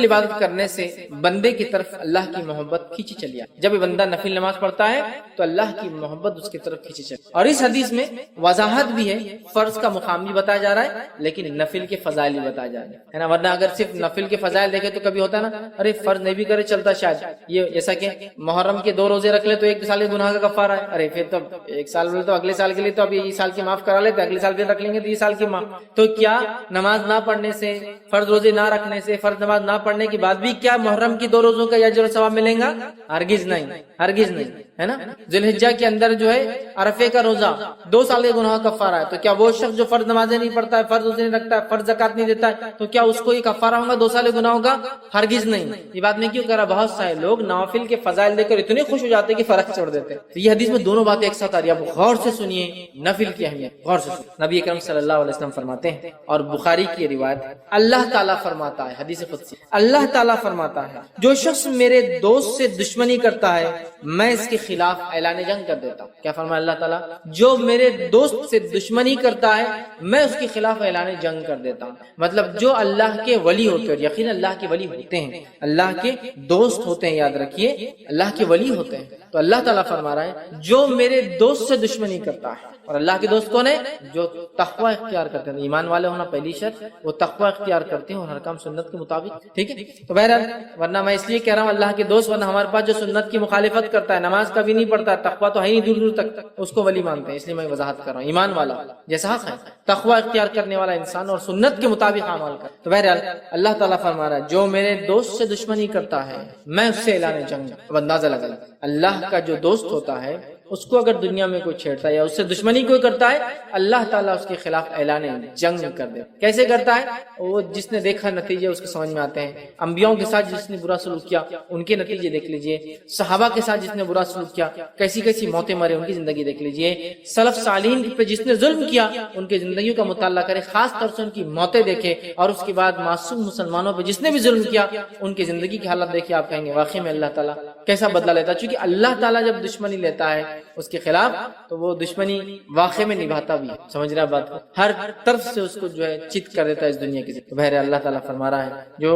عبادت کرنے سے بندے کی طرف اللہ کی محبت کھینچی چلی آتی. جب یہ بندہ نفل نماز پڑھتا ہے تو اللہ کی محبت اس کی طرف کھینچی چلی. اور اس حدیث میں وضاحت بھی ہے, فرض کا مقام بھی بتایا جا رہا ہے, لیکن نفل کے فضائل بھی بتایا جا رہا ہے نا. ورنہ اگر صرف نفل کے فضائل دیکھے تو کبھی ہوتا ہے نا, ارے فرض نہیں بھی کرے چلتا شاید, یہ جیسا کہ محرم کے 2 روزے رکھ لے تو 1 سال کے گناہ کا کفارہ ہے, ارے پھر تو 1 سال میں تو اگلے سال کے لیے تو اب یہ سال کی معاف کرا لیتے, اگلے سال پھر رکھ لیں گے تو یہ سال کی معاف. تو کیا نماز نہ پڑھنے سے, فرض روزے نہ رکھنے سے, فرض نماز نہ پڑھنے کے بعد بھی کیا محرم کی 2 روزوں کا اجر و ثواب ملے گا؟ ہرگز نہیں, ہرگز نہیں, ہے نا. ذی الحجہ کے اندر جو ہے عرفے کا روزہ 2 سال کے گناہ کا کفارہ ہے. تو کیا وہ شخص جو فرض نمازیں نہیں پڑھتا ہے, فرض روزے نہیں رکھتا ہے, فرض زکات نہیں دیتا ہے, تو کیا اس کو یہ کفارہ ہوگا 2 سال کے گناہوں کا؟ ہرگز نہیں. یہ بات میں کیوں کہہ رہا, بہت سارے لوگ نوافل کے فضائل دیکھ کر اتنے خوش ہو جاتے کہ فرض چھوڑ دیتے. تو یہ حدیث میں دونوں باتیں ایک ساتھ آ رہی ہیں, آپ غور سے سنیے نفل کی اہمیت, غور سے سنیے. نبی اکرم صلی اللہ علیہ وسلم فرماتے ہیں, اور بخاری کی روایت, اللہ تعالیٰ فرماتا ہے, حدیث قدسی, اللہ تعالیٰ فرماتا ہے, جو شخص میرے دوست سے دشمنی کرتا ہے میں اس کے خلاف اعلان جنگ کر دیتا ہوں. کیا فرمایا اللہ تعالیٰ؟ جو میرے دوست سے دشمنی کرتا ہے میں اس کے خلاف اعلان جنگ کر دیتا ہوں. مطلب جو اللہ کے ولی ہوتے ہیں, اور یقین اللہ کے ولی ہوتے ہیں, اللہ کے دوست ہوتے ہیں, یاد رکھیے اللہ کے ولی ہوتے ہیں. تو اللہ تعالیٰ فرما رہا ہے جو میرے دوست سے دشمنی کرتا ہے. اور اللہ کے دوست کون ہے؟ جو تقوی اختیار کرتے ہیں. ایمان والے ہونا پہلی شرط, وہ تقوی اختیار کرتے ہیں اور ہر کام سنت کے مطابق, ٹھیک ہے. تو بہرحال ورنہ میں اس لیے کہہ رہا ہوں اللہ کے دوست, ورنہ ہمارے پاس جو سنت کی مخالفت کرتا ہے, نماز کبھی نہیں پڑھتا, تقوی تو ہے ہی دور دور تک, اس کو ولی مانتے ہیں. اس لیے میں وضاحت کر رہا ہوں, ایمان والا جیسا حق ہے, تقوی اختیار کرنے والا انسان اور سنت کے مطابق عمل کر. تو بہرحال اللہ تعالیٰ فرما رہا ہے جو میرے دوست سے دشمنی کرتا ہے میں اس سے اعلان جنگ. اب اندازہ لگا, اللہ کا جو دوست ہوتا ہے اس کو اگر دنیا میں کوئی چھیڑتا ہے یا اس سے دشمنی کوئی کرتا ہے, اللہ تعالیٰ اس کے خلاف اعلان جنگ کر دے. کیسے کرتا ہے؟ وہ جس نے دیکھا نتیجے اس کو سمجھ میں آتے ہیں. انبیاءوں کے ساتھ جس نے برا سلوک کیا ان کے نتیجے دیکھ لیجئے, صحابہ کے ساتھ جس نے برا سلوک کیا کیسی کیسی موتیں مرے ان کی زندگی دیکھ لیجئے, سلف صالحین پہ جس نے ظلم کیا ان کی زندگیوں کا مطالعہ کرے, خاص طور سے ان کی موتیں دیکھے, اور اس کے بعد معصوم مسلمانوں پہ جس نے بھی ظلم کیا ان کی زندگی کی حالت دیکھے, آپ کہیں گے واقعی میں اللہ تعالیٰ کیسا بدلہ لیتا ہے؟ چونکہ اللہ تعالیٰ جب دشمنی لیتا ہے اس کے خلاف تو وہ دشمنی واقع میں نبھاتا بھی ہے. سمجھ رہا بات کو؟ ہر طرف سے اس کو جو ہے چت کر دیتا ہے اس دنیا کی. بہر اللہ تعالیٰ فرما رہا ہے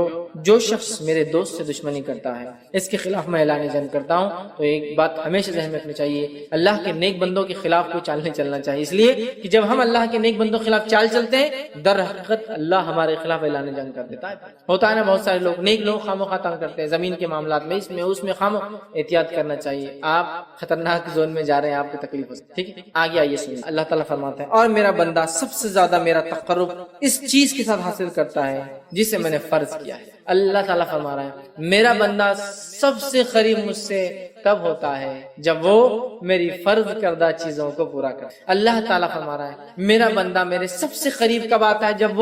جو شخص میرے دوست سے دشمنی کرتا ہے اس کے خلاف میں اعلان جنگ کرتا ہوں. تو ایک بات ہمیشہ ذہن میں رکھنی چاہیے، اللہ کے نیک بندوں کے خلاف کوئی چال نہیں چلنا چاہیے، اس لیے کہ جب ہم اللہ کے نیک بندوں کے خلاف چال چلتے ہیں در حقیقت اللہ ہمارے خلاف اعلان جنگ کر دیتا ہے. ہوتا ہے نا بہت سارے لوگ نیک لوگ خواہ تنگ کرتے ہیں زمین کے معاملات میں، اس میں احتیاط کرنا چاہیے. آپ خطرناک زون میں جا رہے ہیں، آپ کو تکلیف ہو سکتی ہے. ٹھیک ہے، آگے آئیے سنیے. اللہ تعالیٰ فرماتے ہیں اور میرا بندہ سب سے زیادہ میرا تقرب اس چیز کے ساتھ حاصل کرتا ہے جسے میں نے فرض کیا ہے. اللہ تعالیٰ فرما رہا ہے میرا بندہ سب سے قریب مجھ سے تب ہوتا ہے جب وہ میری فرض کردہ چیزوں کو پورا کرے. اللہ تعالیٰ فرما رہا ہے میرا بندہ میرے سب سے قریب کب آتا ہے؟ جب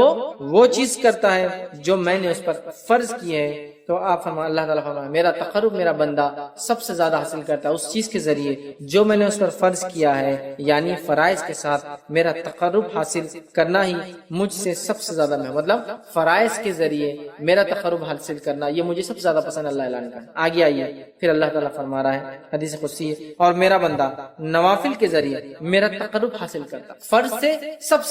وہ چیز کرتا ہے جو میں نے اس پر فرض کی ہے. تو آپ فرما اللہ تعالیٰ فرما میرا تقرب میرا بندہ سب سے زیادہ حاصل کرتا ہے اس چیز کے ذریعے جو میں نے اس پر فرض کیا ہے، یعنی فرائض کے ساتھ میرا تقرب حاصل کرنا ہی مجھ سے سب سے زیادہ میں، مطلب فرائض کے ذریعے میرا تقرب حاصل کرنا یہ مجھے سب سے زیادہ پسند اللہ اعلان کا. آگے آئیے پھر اللہ تعالیٰ فرما رہا ہے حدیث قدسی اور میرا بندہ نوافل کے ذریعے میرا تقرب حاصل کرتا، فرض سے سب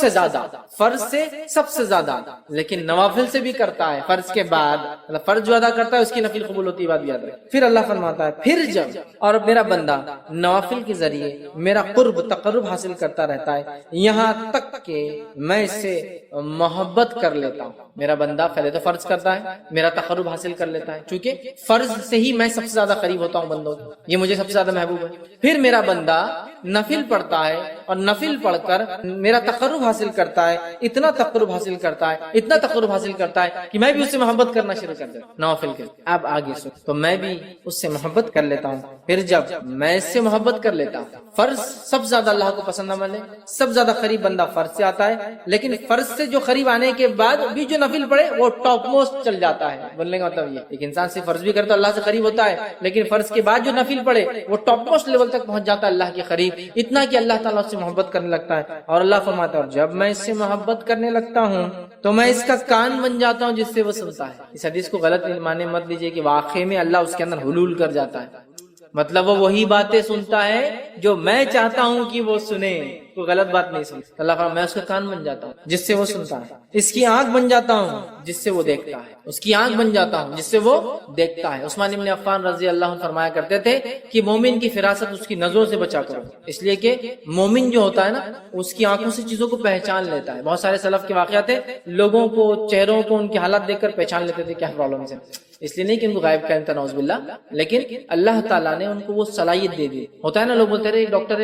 سے زیادہ لیکن نوافل سے بھی کرتا ہے. فرض کے بعد فرض جو ادا کرتا ہے اس کی نفل قبول ہوتی ہے، بات یاد رکھیں. پھر اللہ فرماتا ہے پھر جب اور میرا بندہ نوافل کے ذریعے میرا قرب تقرب حاصل کرتا رہتا ہے یہاں تک کہ میں اس سے محبت کر لیتا ہوں. میرا بندہ پہلے تو فرض کرتا ہے، میرا تقرب حاصل کر لیتا ہے، چونکہ فرض سے ہی میں سب سے زیادہ قریب ہوتا ہوں بندوں کو، یہ مجھے سب سے زیادہ محبوب ہے. پھر میرا بندہ نفل پڑھتا ہے اور نفل پڑھ کر میرا تقرب حاصل کرتا ہے، اتنا تقرب حاصل کرتا ہے کہ میں بھی اس سے محبت کرنا شروع کر دیتا ہوں نوافل کے. اب آگے سن، تو میں بھی اس سے محبت کر لیتا ہوں. پھر جب میں اس سے محبت کر لیتا ہوں، فرض سب زیادہ اللہ کو پسند عمل ہے، سب زیادہ قریب بندہ فرض سے آتا ہے، لیکن فرض سے جو قریب آنے کے بعد بھی جو نفل پڑھے وہ ٹاپ موسٹ چل جاتا ہے. بولنے کا مطلب یہ ایک انسان سے فرض بھی کرتا ہے اللہ سے قریب ہوتا ہے، لیکن فرض کے بعد جو نفل پڑھے وہ ٹاپ موسٹ لیول تک پہنچ جاتا ہے اللہ کے قریب، اتنا کہ اللہ تعالیٰ اس سے محبت کرنے لگتا ہے. اور اللہ فرماتا ہے اور جب میں اس سے محبت کرنے لگتا ہوں تو میں اس کا کان بن جاتا ہوں جس سے وہ سنتا ہے. اس حدیث کو غلط معنی مت لیجیے کہ واقعے میں اللہ اس کے اندر حلول کر جاتا ہے، مطلب وہ وہی باتیں سنتا ہے جو میں چاہتا ہوں کہ وہ سنے. کوئی غلط بات نہیں سنتا. اللہ فرماتا ہے میں اس کا کان بن جاتا ہوں جس سے وہ سنتا ہے، اس کی آنکھ بن جاتا ہوں جس سے وہ دیکھتا ہے، اس کی آنکھ بن جاتا ہوں جس سے وہ دیکھتا ہے. عثمان بن عفان رضی اللہ عنہ فرمایا کرتے تھے کہ مومن کی فراست اس کی نظروں سے بچا کرو، اس لیے کہ مومن جو ہوتا ہے نا اس کی آنکھوں سے چیزوں کو پہچان لیتا ہے. بہت سارے سلف کے واقعات ہیں، لوگوں کو چہروں کو ان کے حالات دیکھ کر پہچان لیتے تھے کیا پرابلم ہے، اس لیے نہیں کہ ان کو غائب کرتا نعوذ باللہ، لیکن اللہ تعالیٰ نے ان کو وہ صلاحیت دے دی. ہوتا ہے نا لوگ بولتے رہے ڈاکٹر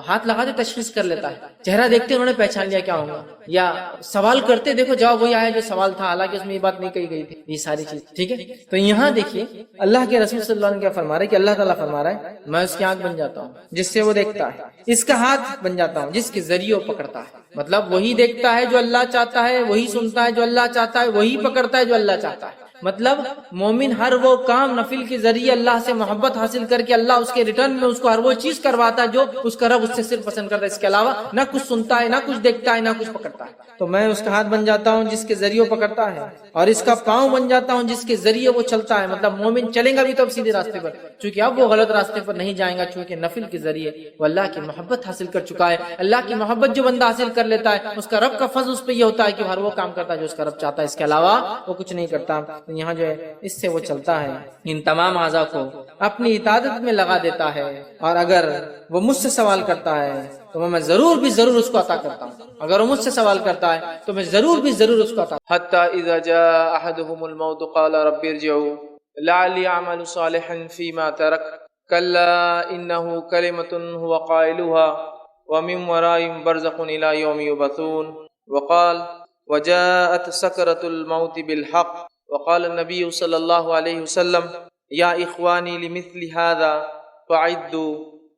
ہاتھ لگاتے تشخیص کر لیتا ہے، چہرہ دیکھتے انہوں نے پہچان لیا کیا ہوگا، یا سوال کرتے دیکھو جواب وہی آیا جو سوال تھا، حالانکہ اس میں یہ بات نہیں کہی گئی تھی. یہ ساری چیز ٹھیک ہے. تو یہاں دیکھیے اللہ کے رسول صلی اللہ علیہ وسلم کیا فرما رہے ہیں کہ اللہ تعالیٰ فرما رہا ہے میں اس کی آنکھ بن جاتا ہوں جس سے وہ دیکھتا ہے، اس کا ہاتھ بن جاتا ہوں جس کے ذریعے وہ پکڑتا ہے. مطلب وہی دیکھتا ہے جو اللہ چاہتا ہے، وہی سنتا ہے جو اللہ چاہتا ہے، وہی پکڑتا ہے جو اللہ چاہتا ہے. مطلب مومن ہر وہ کام نفل کے ذریعے اللہ سے محبت حاصل کر کے اللہ اس کے ریٹرن میں اس کو ہر وہ چیز کرواتا ہے جو اس کا رب اس سے صرف پسند کرتا ہے. اس کے علاوہ نہ کچھ سنتا ہے، نہ کچھ دیکھتا ہے، نہ کچھ پکڑتا ہے. تو میں اس کا ہاتھ بن جاتا ہوں جس کے ذریعے وہ پکڑتا ہے، اور اس کا پاؤں بن جاتا ہوں جس کے ذریعے وہ چلتا ہے. مطلب مومن چلیں گا بھی تو اب سیدھے راستے پر، چونکہ اب وہ غلط راستے پر نہیں جائیں گا، چونکہ نفل کے ذریعے وہ اللہ کی محبت حاصل کر چکا ہے. اللہ کی محبت جو بندہ حاصل کر لیتا ہے اس کا رب کا فضل اس پہ یہ ہوتا ہے کہ ہر وہ کام کرتا ہے جو اس کا رب چاہتا ہے، اس کے علاوہ وہ کچھ نہیں کرتا. یہاں جو ہے اس سے وہ چلتا ہے، ان تمام اعضاء کو اپنی اطاعت میں لگا دیتا ہے، اور اگر وہ مجھ سے سوال کرتا ہے تو میں ضرور اس کو عطا کرتا ہوں. اگر وہ مجھ سے سوال کرتا ہے تو میں ضرور اس کو عطا. حتی اذا جاء احدهم الموت قال رب ارجعوا لعلی اعمل صالحا فيما ترك كلا انه كلمة هو قائلها ومن ورائهم برزخ الى يوم يبعثون وقال وجاءت سكرة الموت بالحق وقال النبی صلی اللہ علیہ وسلم یا اخوانی لمثل هذا فعدوا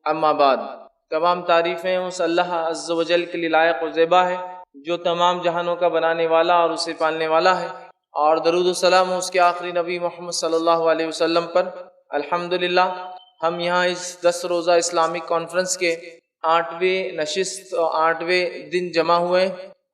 اما بعد. تمام تعریفیں اس اللہ عز و جل کے لیے لائق و زیبا ہے جو تمام جہانوں کا بنانے والا اور اسے پالنے والا ہے، اور درود و سلام اس کے آخری نبی محمد صلی اللہ علیہ وسلم پر. الحمدللہ ہم یہاں اس 10 روزہ اسلامک کانفرنس کے 8ویں نشست اور 8ویں دن جمع ہوئے،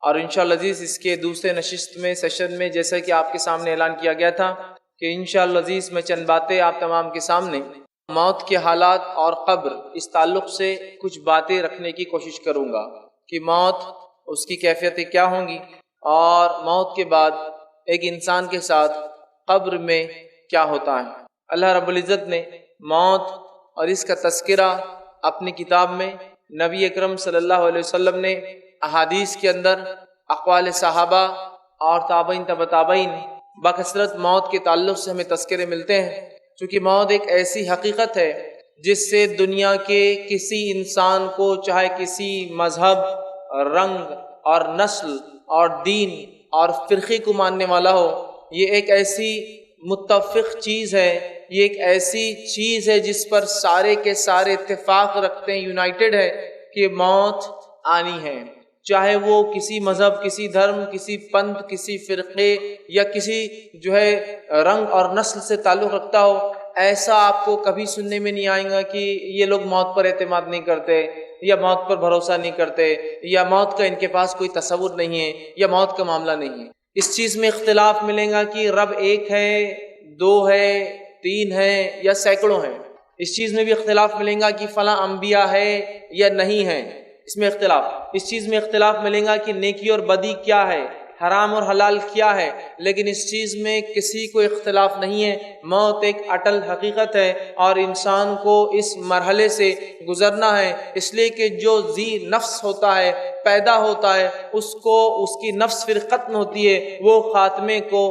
اور انشاءاللہ عزیز اس کے دوسرے نشست میں سیشن میں جیسا کہ آپ کے سامنے اعلان کیا گیا تھا کہ انشاءاللہ عزیز میں چند باتیں آپ تمام کے سامنے موت کے حالات اور قبر اس تعلق سے کچھ باتیں رکھنے کی کوشش کروں گا کہ موت اس کی کیفیتیں کیا ہوں گی اور موت کے بعد ایک انسان کے ساتھ قبر میں کیا ہوتا ہے۔ اللہ رب العزت نے موت اور اس کا تذکرہ اپنی کتاب میں، نبی اکرم صلی اللہ علیہ وسلم نے احادیث کے اندر، اقوال صحابہ اور تابعین تبع تابعین بکثرت موت کے تعلق سے ہمیں تذکرے ملتے ہیں، چونکہ موت ایک ایسی حقیقت ہے جس سے دنیا کے کسی انسان کو، چاہے کسی مذہب، رنگ اور نسل اور دین اور فرقے کو ماننے والا ہو، یہ ایک ایسی متفق چیز ہے، یہ ایک ایسی چیز ہے جس پر سارے کے سارے اتفاق رکھتے ہیں، یونائٹڈ ہے کہ موت آنی ہے، چاہے وہ کسی مذہب، کسی دھرم، کسی پنتھ، کسی فرقے یا کسی رنگ اور نسل سے تعلق رکھتا ہو۔ ایسا آپ کو کبھی سننے میں نہیں آئے گا کہ یہ لوگ موت پر اعتماد نہیں کرتے یا موت پر بھروسہ نہیں کرتے یا موت کا ان کے پاس کوئی تصور نہیں ہے یا موت کا معاملہ نہیں ہے۔ اس چیز میں اختلاف ملے گا کہ رب ایک ہے، دو ہے، تین ہے یا سینکڑوں ہیں۔ اس چیز میں بھی اختلاف ملے گا کہ فلاں انبیاء ہے یا نہیں ہے، اس میں اختلاف۔ اس چیز میں اختلاف ملے گا کہ نیکی اور بدی کیا ہے، حرام اور حلال کیا ہے، لیکن اس چیز میں کسی کو اختلاف نہیں ہے، موت ایک اٹل حقیقت ہے اور انسان کو اس مرحلے سے گزرنا ہے، اس لیے کہ جو ذی نفس ہوتا ہے، پیدا ہوتا ہے، اس کو اس کی نفس پھر ختم ہوتی ہے، وہ خاتمے کو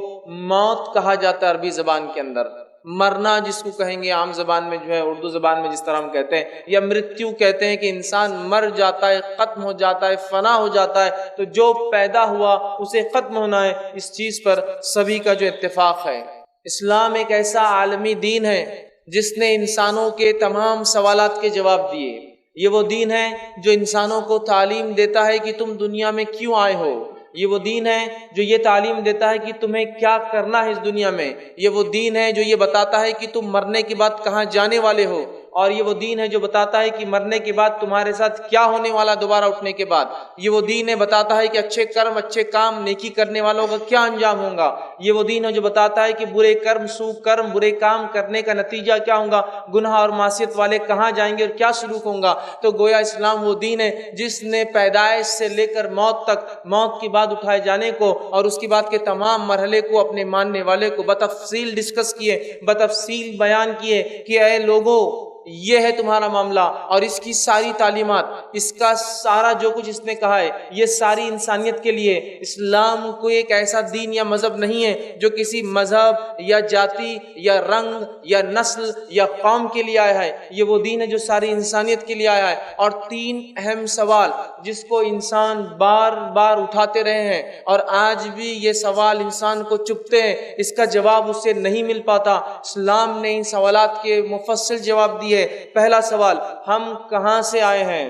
موت کہا جاتا ہے عربی زبان کے اندر۔ مرنا جس کو کہیں گے عام زبان میں اردو زبان میں جس طرح ہم کہتے ہیں، یا مرتیو کہتے ہیں کہ انسان مر جاتا ہے، ختم ہو جاتا ہے، فنا ہو جاتا ہے، تو جو پیدا ہوا اسے ختم ہونا ہے، اس چیز پر سبھی کا جو اتفاق ہے۔ اسلام ایک ایسا عالمی دین ہے جس نے انسانوں کے تمام سوالات کے جواب دیے۔ یہ وہ دین ہے جو انسانوں کو تعلیم دیتا ہے کہ تم دنیا میں کیوں آئے ہو، یہ وہ دین ہے جو یہ تعلیم دیتا ہے کہ تمہیں کیا کرنا ہے اس دنیا میں، یہ وہ دین ہے جو یہ بتاتا ہے کہ تم مرنے کے بعد کہاں جانے والے ہو، اور یہ وہ دین ہے جو بتاتا ہے کہ مرنے کے بعد تمہارے ساتھ کیا ہونے والا دوبارہ اٹھنے کے بعد، یہ وہ دین ہے بتاتا ہے کہ اچھے کرم، اچھے کام، نیکی کرنے والوں کا کیا انجام ہوگا، یہ وہ دین ہے جو بتاتا ہے کہ برے کرم، سو کرم، برے کام کرنے کا نتیجہ کیا ہوگا، گناہ اور معصیت والے کہاں جائیں گے اور کیا سلوک ہوگا۔ تو گویا اسلام وہ دین ہے جس نے پیدائش سے لے کر موت تک، موت کے بعد اٹھائے جانے کو اور اس کے بعد کے تمام مرحلے کو اپنے ماننے والے کو بتفصیل ڈسکس کیے، بتفصیل بیان کیے کہ اے لوگوں، یہ ہے تمہارا معاملہ، اور اس کی ساری تعلیمات، اس کا سارا جو کچھ اس نے کہا ہے، یہ ساری انسانیت کے لیے۔ اسلام کوئی ایک ایسا دین یا مذہب نہیں ہے جو کسی مذہب یا جاتی یا رنگ یا نسل یا قوم کے لیے آیا ہے، یہ وہ دین ہے جو ساری انسانیت کے لیے آیا ہے۔ اور تین اہم سوال جس کو انسان بار بار اٹھاتے رہے ہیں اور آج بھی یہ سوال انسان کو چبھتے ہیں، اس کا جواب اس سے نہیں مل پاتا، اسلام نے ان سوالات کے مفصل جواب دیے۔ پہلا سوال، ہم کہاں سے آئے ہیں؟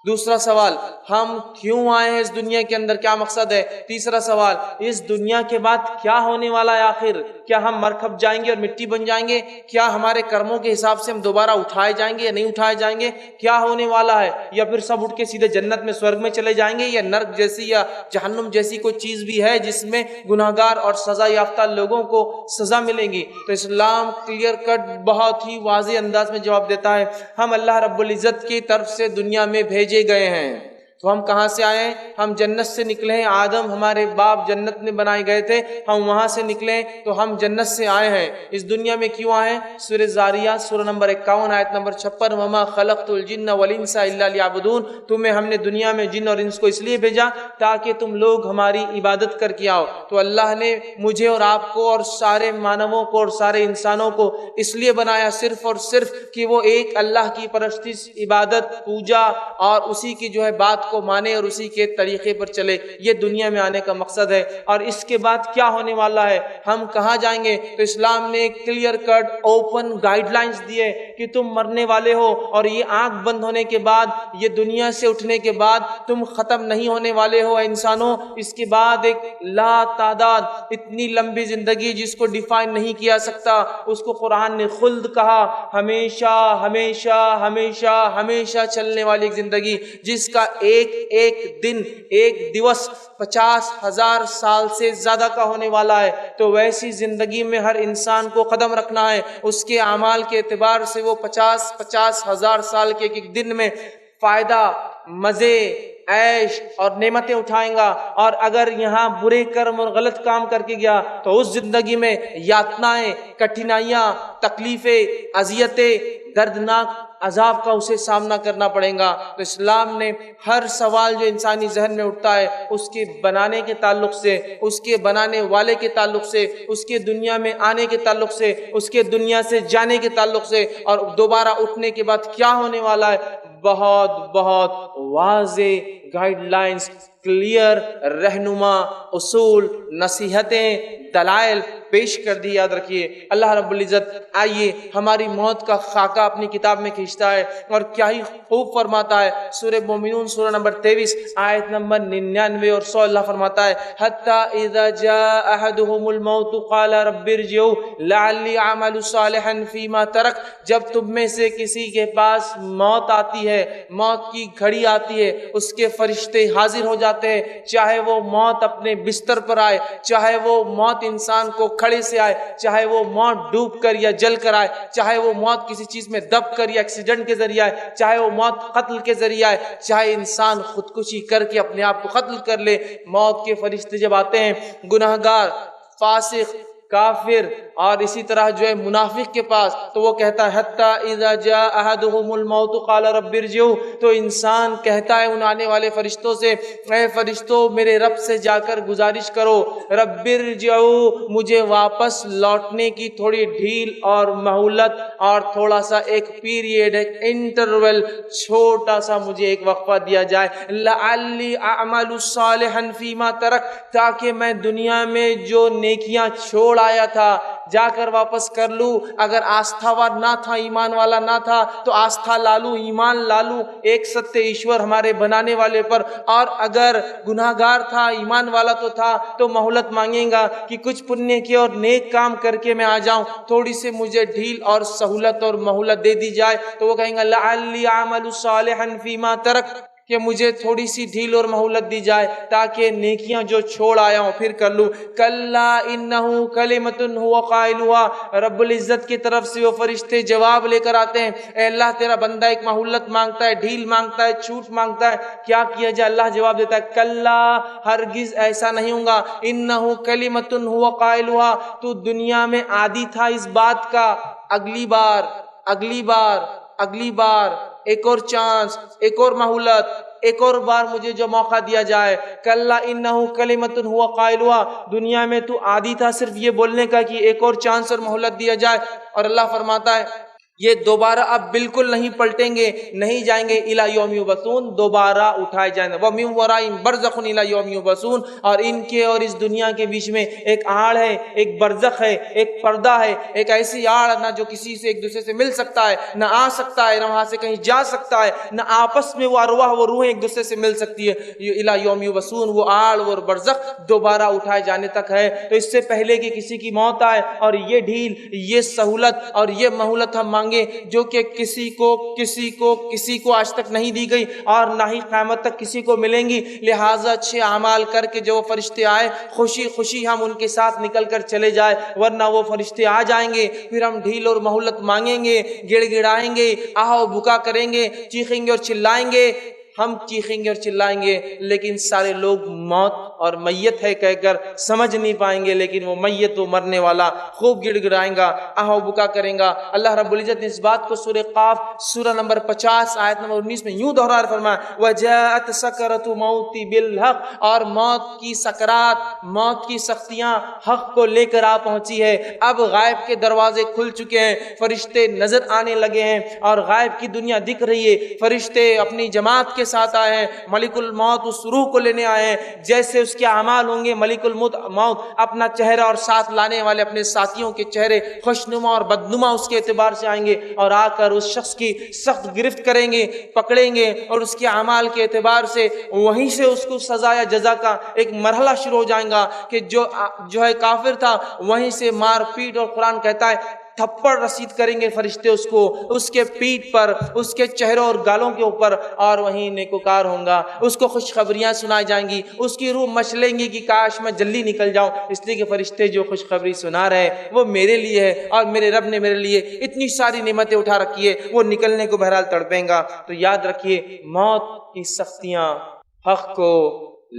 دوسرا سوال، ہم کیوں آئے ہیں اس دنیا کے اندر، کیا مقصد ہے؟ تیسرا سوال، اس دنیا کے بعد کیا ہونے والا ہے آخر؟ کیا ہم مر کھپ جائیں گے اور مٹی بن جائیں گے؟ کیا ہمارے کرموں کے حساب سے ہم دوبارہ اٹھائے جائیں گے یا نہیں اٹھائے جائیں گے؟ کیا ہونے والا ہے؟ یا پھر سب اٹھ کے سیدھے جنت میں، سورگ میں چلے جائیں گے، یا نرک جیسی یا جہنم جیسی کوئی چیز بھی ہے جس میں گناہگار اور سزا یافتہ لوگوں کو سزا ملے گی؟ تو اسلام کلیئر کٹ بہت ہی واضح انداز میں جواب دیتا ہے، ہم اللہ رب العزت کی طرف سے دنیا میں بھیجے گئے ہیں۔ تو ہم کہاں سے آئے ہیں؟ ہم جنت سے نکلے ہیں، آدم ہمارے باپ جنت میں بنائے گئے تھے، ہم وہاں سے نکلے، تو ہم جنت سے آئے ہیں۔ اس دنیا میں کیوں آئے ہیں؟ سورہ زاریات سورہ نمبر 51 آیت نمبر 56، وما خلقت الجن والانس الا لیعبدون، تمہیں ہم نے دنیا میں جن اور انس کو اس لیے بھیجا تاکہ تم لوگ ہماری عبادت کر کے آؤ۔ تو اللہ نے مجھے اور آپ کو اور سارے مانووں کو اور سارے انسانوں کو اس لیے بنایا صرف اور صرف کہ وہ ایک اللہ کی پرستش، عبادت، پوجا اور اسی کی بات کو مانے اور اسی کے طریقے پر چلے۔ یہ دنیا میں آنے کا مقصد ہے۔ اور اس کے بعد کیا ہونے والا ہے، ہم کہاں جائیں گے؟ تو اسلام نے clear cut open guidelines دیے کہ تم مرنے والے ہو، اور یہ آنکھ بند ہونے کے بعد، یہ دنیا سے اٹھنے کے بعد تم ختم نہیں ہونے والے ہو انسانوں۔ اس کے بعد ایک لا تعداد اتنی لمبی زندگی جس کو ڈیفائن نہیں کیا سکتا، اس کو قرآن نے خلد کہا، ہمیشہ ہمیشہ ہمیشہ ہمیشہ چلنے والی ایک زندگی، جس کا ایک دن، ایک دیوس 50,000 سال سے زیادہ کا ہونے والا ہے۔ تو ویسی زندگی میں ہر انسان کو قدم رکھنا ہے، اس کے اعمال کے اعتبار سے وہ وہ 50 ہزار سال کے ایک دن میں فائدہ، مزے، عیش اور نعمتیں اٹھائیں گا، اور اگر یہاں برے کرم اور غلط کام کر کے گیا تو اس زندگی میں یاتنائیں، کٹھنائیاں، تکلیفیں، اذیتیں، دردناک عذاب کا اسے سامنا کرنا پڑے گا۔ تو اسلام نے ہر سوال جو انسانی ذہن میں اٹھتا ہے اس کے بنانے کے تعلق سے، اس کے بنانے والے کے تعلق سے، اس کے دنیا میں آنے کے تعلق سے، اس کے دنیا سے جانے کے تعلق سے، اور دوبارہ اٹھنے کے بعد کیا ہونے والا ہے، بہت بہت واضح گائیڈ لائنز، کلیئر رہنما اصول، نصیحتیں، دلائل پیش کر دی۔ یاد رکھیے اللہ رب العزت آئیے ہماری موت کا خاکہ اپنی کتاب میں کھینچتا ہے، اور کیا ہی خوب فرماتا ہے۔ سورہ مومنون سورہ نمبر 23 آیت نمبر 99 اور 100 اللہ فرماتا ہے حتی اذا جاء احدهم الموت قال رب ارجعون لعلی اعمل صالحا فیما ترک، جب تم میں سے کسی کے پاس موت آتی ہے، موت کی گھڑی آتی ہے، اس کے فرشتے حاضر ہو جاتے ہیں، چاہے وہ موت اپنے بستر پر آئے، چاہے وہ موت انسان کو کھڑے سے آئے، چاہے وہ موت ڈوب کر یا جل کر آئے، چاہے وہ موت کسی چیز میں دب کر یا ایکسیڈنٹ کے ذریعے آئے، چاہے وہ موت قتل کے ذریعے آئے، چاہے انسان خودکشی کر کے اپنے آپ کو قتل کر لے، موت کے فرشتے جب آتے ہیں گناہگار، فاسق، کافر اور اسی طرح جو ہے منافق کے پاس، تو وہ کہتا ہے حتی اذا جاء احدهم الموت قال رب ارجعون، تو انسان کہتا ہے ان آنے والے فرشتوں سے، اے فرشتوں میرے رب سے جا کر گزارش کرو، رب ارجعون، مجھے واپس لوٹنے کی تھوڑی ڈھیل اور مہلت اور تھوڑا سا ایک پیریڈ، ایک انٹرول، چھوٹا سا مجھے ایک وقفہ دیا جائے، لعلی اعمل صالحا فیما ترک، تاکہ میں دنیا میں جو نیکیاں چھوڑ آیا تھا جا کر واپس کر لوں۔ اگر آستھاوار نہ تھا، ایمان والا نہ تھا، تو آستھا لالوں، ایمان لالوں ایک ستیہ ایشور ہمارے بنانے والے پر، اور اگر گناہگار تھا، ایمان والا تو تھا، تو مہلت مانگیں گا کہ کچھ پنیہ کے اور نیک کام کر کے میں آ جاؤں، تھوڑی سی مجھے ڈھیل اور سہولت اور مہلت دے دی جائے، تو وہ کہیں گا لعلی اعمل صالحا فیما ترک، کہ مجھے تھوڑی سی ڈھیل اور مہلت دی جائے تاکہ نیکیاں جو چھوڑ آیا ہوں پھر کر لوں۔ کلا انہ کلمۃ هو قائلها، رب العزت کی طرف سے وہ فرشتے جواب لے کر آتے ہیں، اے اللہ تیرا بندہ ایک مہلت مانگتا ہے، ڈھیل مانگتا ہے، چھوٹ مانگتا ہے، کیا کیا جائے؟ اللہ جواب دیتا ہے کلا، ہرگز ایسا نہیں ہوگا، انہ کلمۃ هو قائلها، تو دنیا میں عادی تھا اس بات کا، اگلی بار اگلی بار اگلی بار ایک اور چانس، ایک اور مہلت، ایک اور بار مجھے جو موقع دیا جائے، کلا انہ کلمۃ هو قائلها، دنیا میں تو عادی تھا صرف یہ بولنے کا کہ ایک اور چانس اور مہلت دیا جائے، اور اللہ فرماتا ہے یہ دوبارہ اب بالکل نہیں پلٹیں گے، نہیں جائیں گے الی یوم یبعثون، دوبارہ اٹھائے جائیں گے، وَمِن وَرَائِهِمْ بَرْزَخٌ الی یوم یبعثون، اور ان کے اور اس دنیا کے بیچ میں ایک آڑ ہے، ایک برزخ ہے، ایک پردہ ہے، ایک ایسی آڑ نہ جو کسی سے ایک دوسرے سے مل سکتا ہے، نہ آ سکتا ہے، نہ وہاں سے کہیں جا سکتا ہے، نہ آپس میں وہ ارواح وہ روحیں ایک دوسرے سے مل سکتی ہے، الی یوم یبعثون، وہ آڑ وہ برزخ دوبارہ اٹھائے جانے تک ہے۔ تو اس سے پہلے کہ کسی کی موت آئے اور یہ ڈھیل، یہ سہولت اور یہ مہلت ہم مانگے جو کہ کسی کو آج تک نہیں دی گئی اور نہ ہی قیامت تک کسی کو ملیں گی، لہٰذا اچھے اعمال کر کے جو فرشتے آئے خوشی خوشی ہم ان کے ساتھ نکل کر چلے جائے، ورنہ وہ فرشتے آ جائیں گے، پھر ہم ڈھیل اور مہلت مانگیں گے، گڑ گڑائیں گے، آہو بکا کریں گے، چیخیں گے اور چلائیں گے، ہم چیخیں گے اور چلائیں گے، لیکن سارے لوگ موت اور میت ہے کہہ کر سمجھ نہیں پائیں گے، لیکن وہ میت وہ مرنے والا خوب گڑ گڑائیں گا، آہو بکا کریں گا۔ اللہ رب العزت نے اس بات کو سورہ قاف سورہ نمبر 50 آیت نمبر 19 میں یوں دوہرا فرمایا وَجَاءَتْ سَكْرَةُ الْمَوْتِ بِالْحَقِّ، اور موت کی سکرات، موت کی سختیاں حق کو لے کر آ پہنچی ہے، اب غائب کے دروازے کھل چکے ہیں، فرشتے نظر آنے لگے ہیں اور غائب کی دنیا دکھ رہی ہے، فرشتے اپنی جماعت کے ساتھ آئے ہیں، ملک الموت اس روح کو لینے آئے ہیں، جیسے اس کے اعمال ہوں گے ملک الموت اپنا چہرہ اور ساتھ لانے والے اپنے ساتھیوں کے چہرے خوشنما اور بدنما اس کے اعتبار سے آئیں گے، اور آ کر اس شخص کی سخت گرفت کریں گے، پکڑیں گے، اور اس کے اعمال کے اعتبار سے وہیں سے اس کو سزا یا جزا کا ایک مرحلہ شروع ہو جائے گا کہ جو ہے کافر تھا وہیں سے مار پیٹ، اور قرآن کہتا ہے تھپڑ رسید کریں گے فرشتے اس کو، اس کے پیٹھ پر، اس کے چہروں اور گالوں کے اوپر، اور وہیں نیکوکار ہوں گا، اس کو خوشخبریاں سنائی جائیں گی، اس کی روح مچلیں گی کہ کاش میں جلدی نکل جاؤں، اس لیے کہ فرشتے جو خوشخبری سنا رہے ہیں وہ میرے لیے ہے، اور میرے رب نے میرے لیے اتنی ساری نعمتیں اٹھا رکھی ہے، وہ نکلنے کو بہرحال تڑپیں گا۔ تو یاد رکھیے موت کی سختیاں حق کو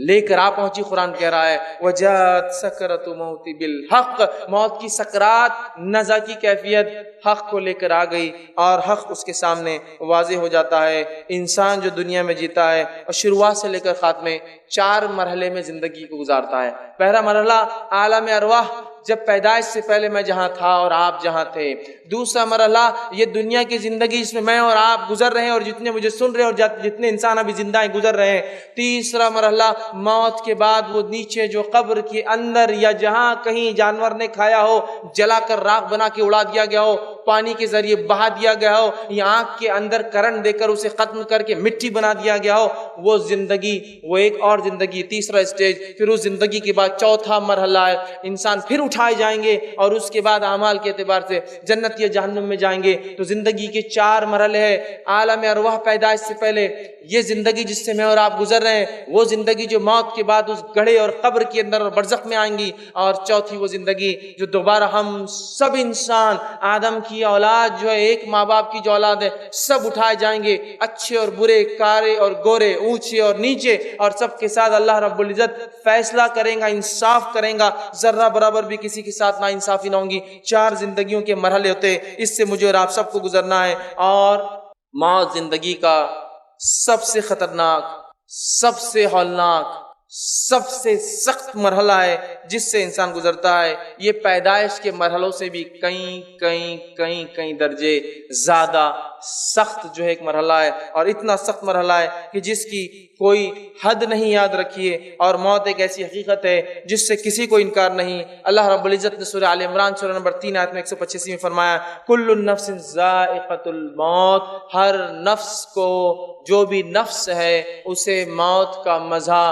لے کر آ پہنچی۔ قرآن کہہ رہا ہے وجات سکرت موت بالحق، موت کی سکرات نزع کی کیفیت حق کو لے کر آ گئی، اور حق اس کے سامنے واضح ہو جاتا ہے۔ انسان جو دنیا میں جیتا ہے اور شروعات سے لے کر خاتمے 4 مرحلے میں زندگی کو گزارتا ہے۔ پہلا مرحلہ عالم ارواح، جب پیدائش سے پہلے میں جہاں تھا اور آپ جہاں تھے۔ دوسرا مرحلہ یہ دنیا کی زندگی جس میں میں اور آپ گزر رہے ہیں، اور جتنے مجھے سن رہے ہیں اور جتنے انسان ابھی زندہ ہیں گزر رہے ہیں۔ تیسرا مرحلہ موت کے بعد وہ نیچے جو قبر کے اندر یا جہاں کہیں جانور نے کھایا ہو، جلا کر راکھ بنا کے اڑا دیا گیا ہو، پانی کے ذریعے بہا دیا گیا ہو، یا آنکھ کے اندر کرنٹ دے کر اسے ختم کر کے مٹی بنا دیا گیا ہو، وہ زندگی، وہ ایک اور زندگی، تیسرا اسٹیج۔ پھر اس زندگی کے بعد چوتھا مرحلہ ہے، انسان پھر اٹھائے جائیں گے اور اس کے بعد اعمال کے اعتبار سے جنت یا جہنم میں جائیں گے۔ تو زندگی کے 4 مرحلے ہیں۔ عالم ارواح پیدائش سے پہلے یہ زندگی جس سے میں اور آپ گزر رہے ہیں، وہ زندگی جو موت کے بعد اس گڑھے اور قبر کے اندر اور برزخ میں آئیں گی، اور چوتھی وہ زندگی جو دوبارہ ہم سب انسان، آدم کی اولاد جو ہے، ایک ماں باپ کی جو اولاد ہے، سب اٹھائے جائیں گے، اچھے اور برے، کارے اور گورے، اونچے اور نیچے، اور سب کے ساتھ اللہ رب العزت فیصلہ کریں گا، انصاف کریں گا، ذرہ برابر بھی کسی کے ساتھ نا انصافی نہ ہوں گی۔ 4 زندگیوں کے مرحلے ہوتے ہیں، اس سے مجھے اور آپ سب کو گزرنا ہے۔ اور موت زندگی کا سب سے خطرناک، سب سے ہولناک، سب سے سخت مرحلہ ہے جس سے انسان گزرتا ہے۔ یہ پیدائش کے مرحلوں سے بھی کئی درجے زیادہ سخت جو ہے ایک مرحلہ ہے، اور اتنا سخت مرحلہ ہے کہ جس کی کوئی حد نہیں۔ یاد رکھیے، اور موت ایک ایسی حقیقت ہے جس سے کسی کو انکار نہیں۔ اللہ رب العزت نے سورہ آل عمران سورہ نمبر 3 آیت میں 185 میں فرمایا کل نفس ذائقۃ الموت، ہر نفس کو، جو بھی نفس ہے اسے موت کا مزہ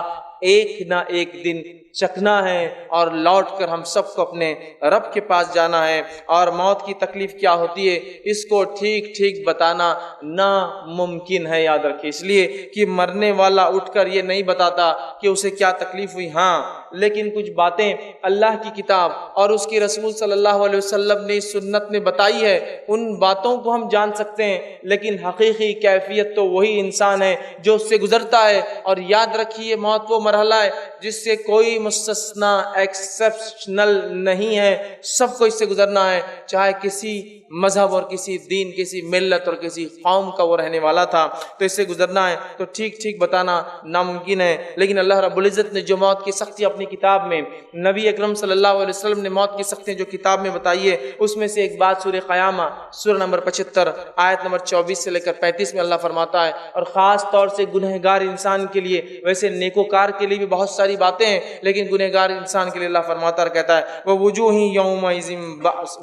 ایک نہ ایک دن چکھنا ہے، اور لوٹ کر ہم سب کو اپنے رب کے پاس جانا ہے۔ اور موت کی تکلیف کیا ہوتی ہے اس کو ٹھیک بتانا ناممکن ہے، یاد رکھیں، اس لیے کہ مرنے والا اٹھ کر یہ نہیں بتاتا کہ اسے کیا تکلیف ہوئی۔ ہاں، لیکن کچھ باتیں اللہ کی کتاب اور اس کی رسول صلی اللہ علیہ وسلم نے سنت میں بتائی ہے، ان باتوں کو ہم جان سکتے ہیں، لیکن حقیقی کیفیت تو وہی انسان ہے جو اس سے گزرتا ہے۔ اور یاد رکھیے موت وہ مرحلہ ہے جس سے کوئی مستثنا ایکسپشنل نہیں ہے، سب کو اس سے گزرنا ہے، چاہے کسی مذہب اور کسی دین، کسی ملت اور کسی قوم کا وہ رہنے والا تھا، تو اس سے گزرنا ہے۔ تو ٹھیک بتانا ناممکن ہے، لیکن اللہ رب العزت نے جو موت کی سختی اپنی کتاب میں، نبی اکرم صلی اللہ علیہ وسلم نے موت کی سختی جو کتاب میں بتائی ہے، اس میں سے ایک بات سورہ قیامہ سورہ نمبر 75 آیت نمبر 24 سے لے کر 35 میں اللہ فرماتا ہے، اور خاص طور سے گنہگار انسان کے لیے، ویسے نیکوکار کے لیے بھی بہت ساری باتیں ہیں، لیکن گنہگار انسان کے لیے اللہ فرماتا ہے، کہتا ہے وَوُجُوهٍ يَوْمَئِذٍ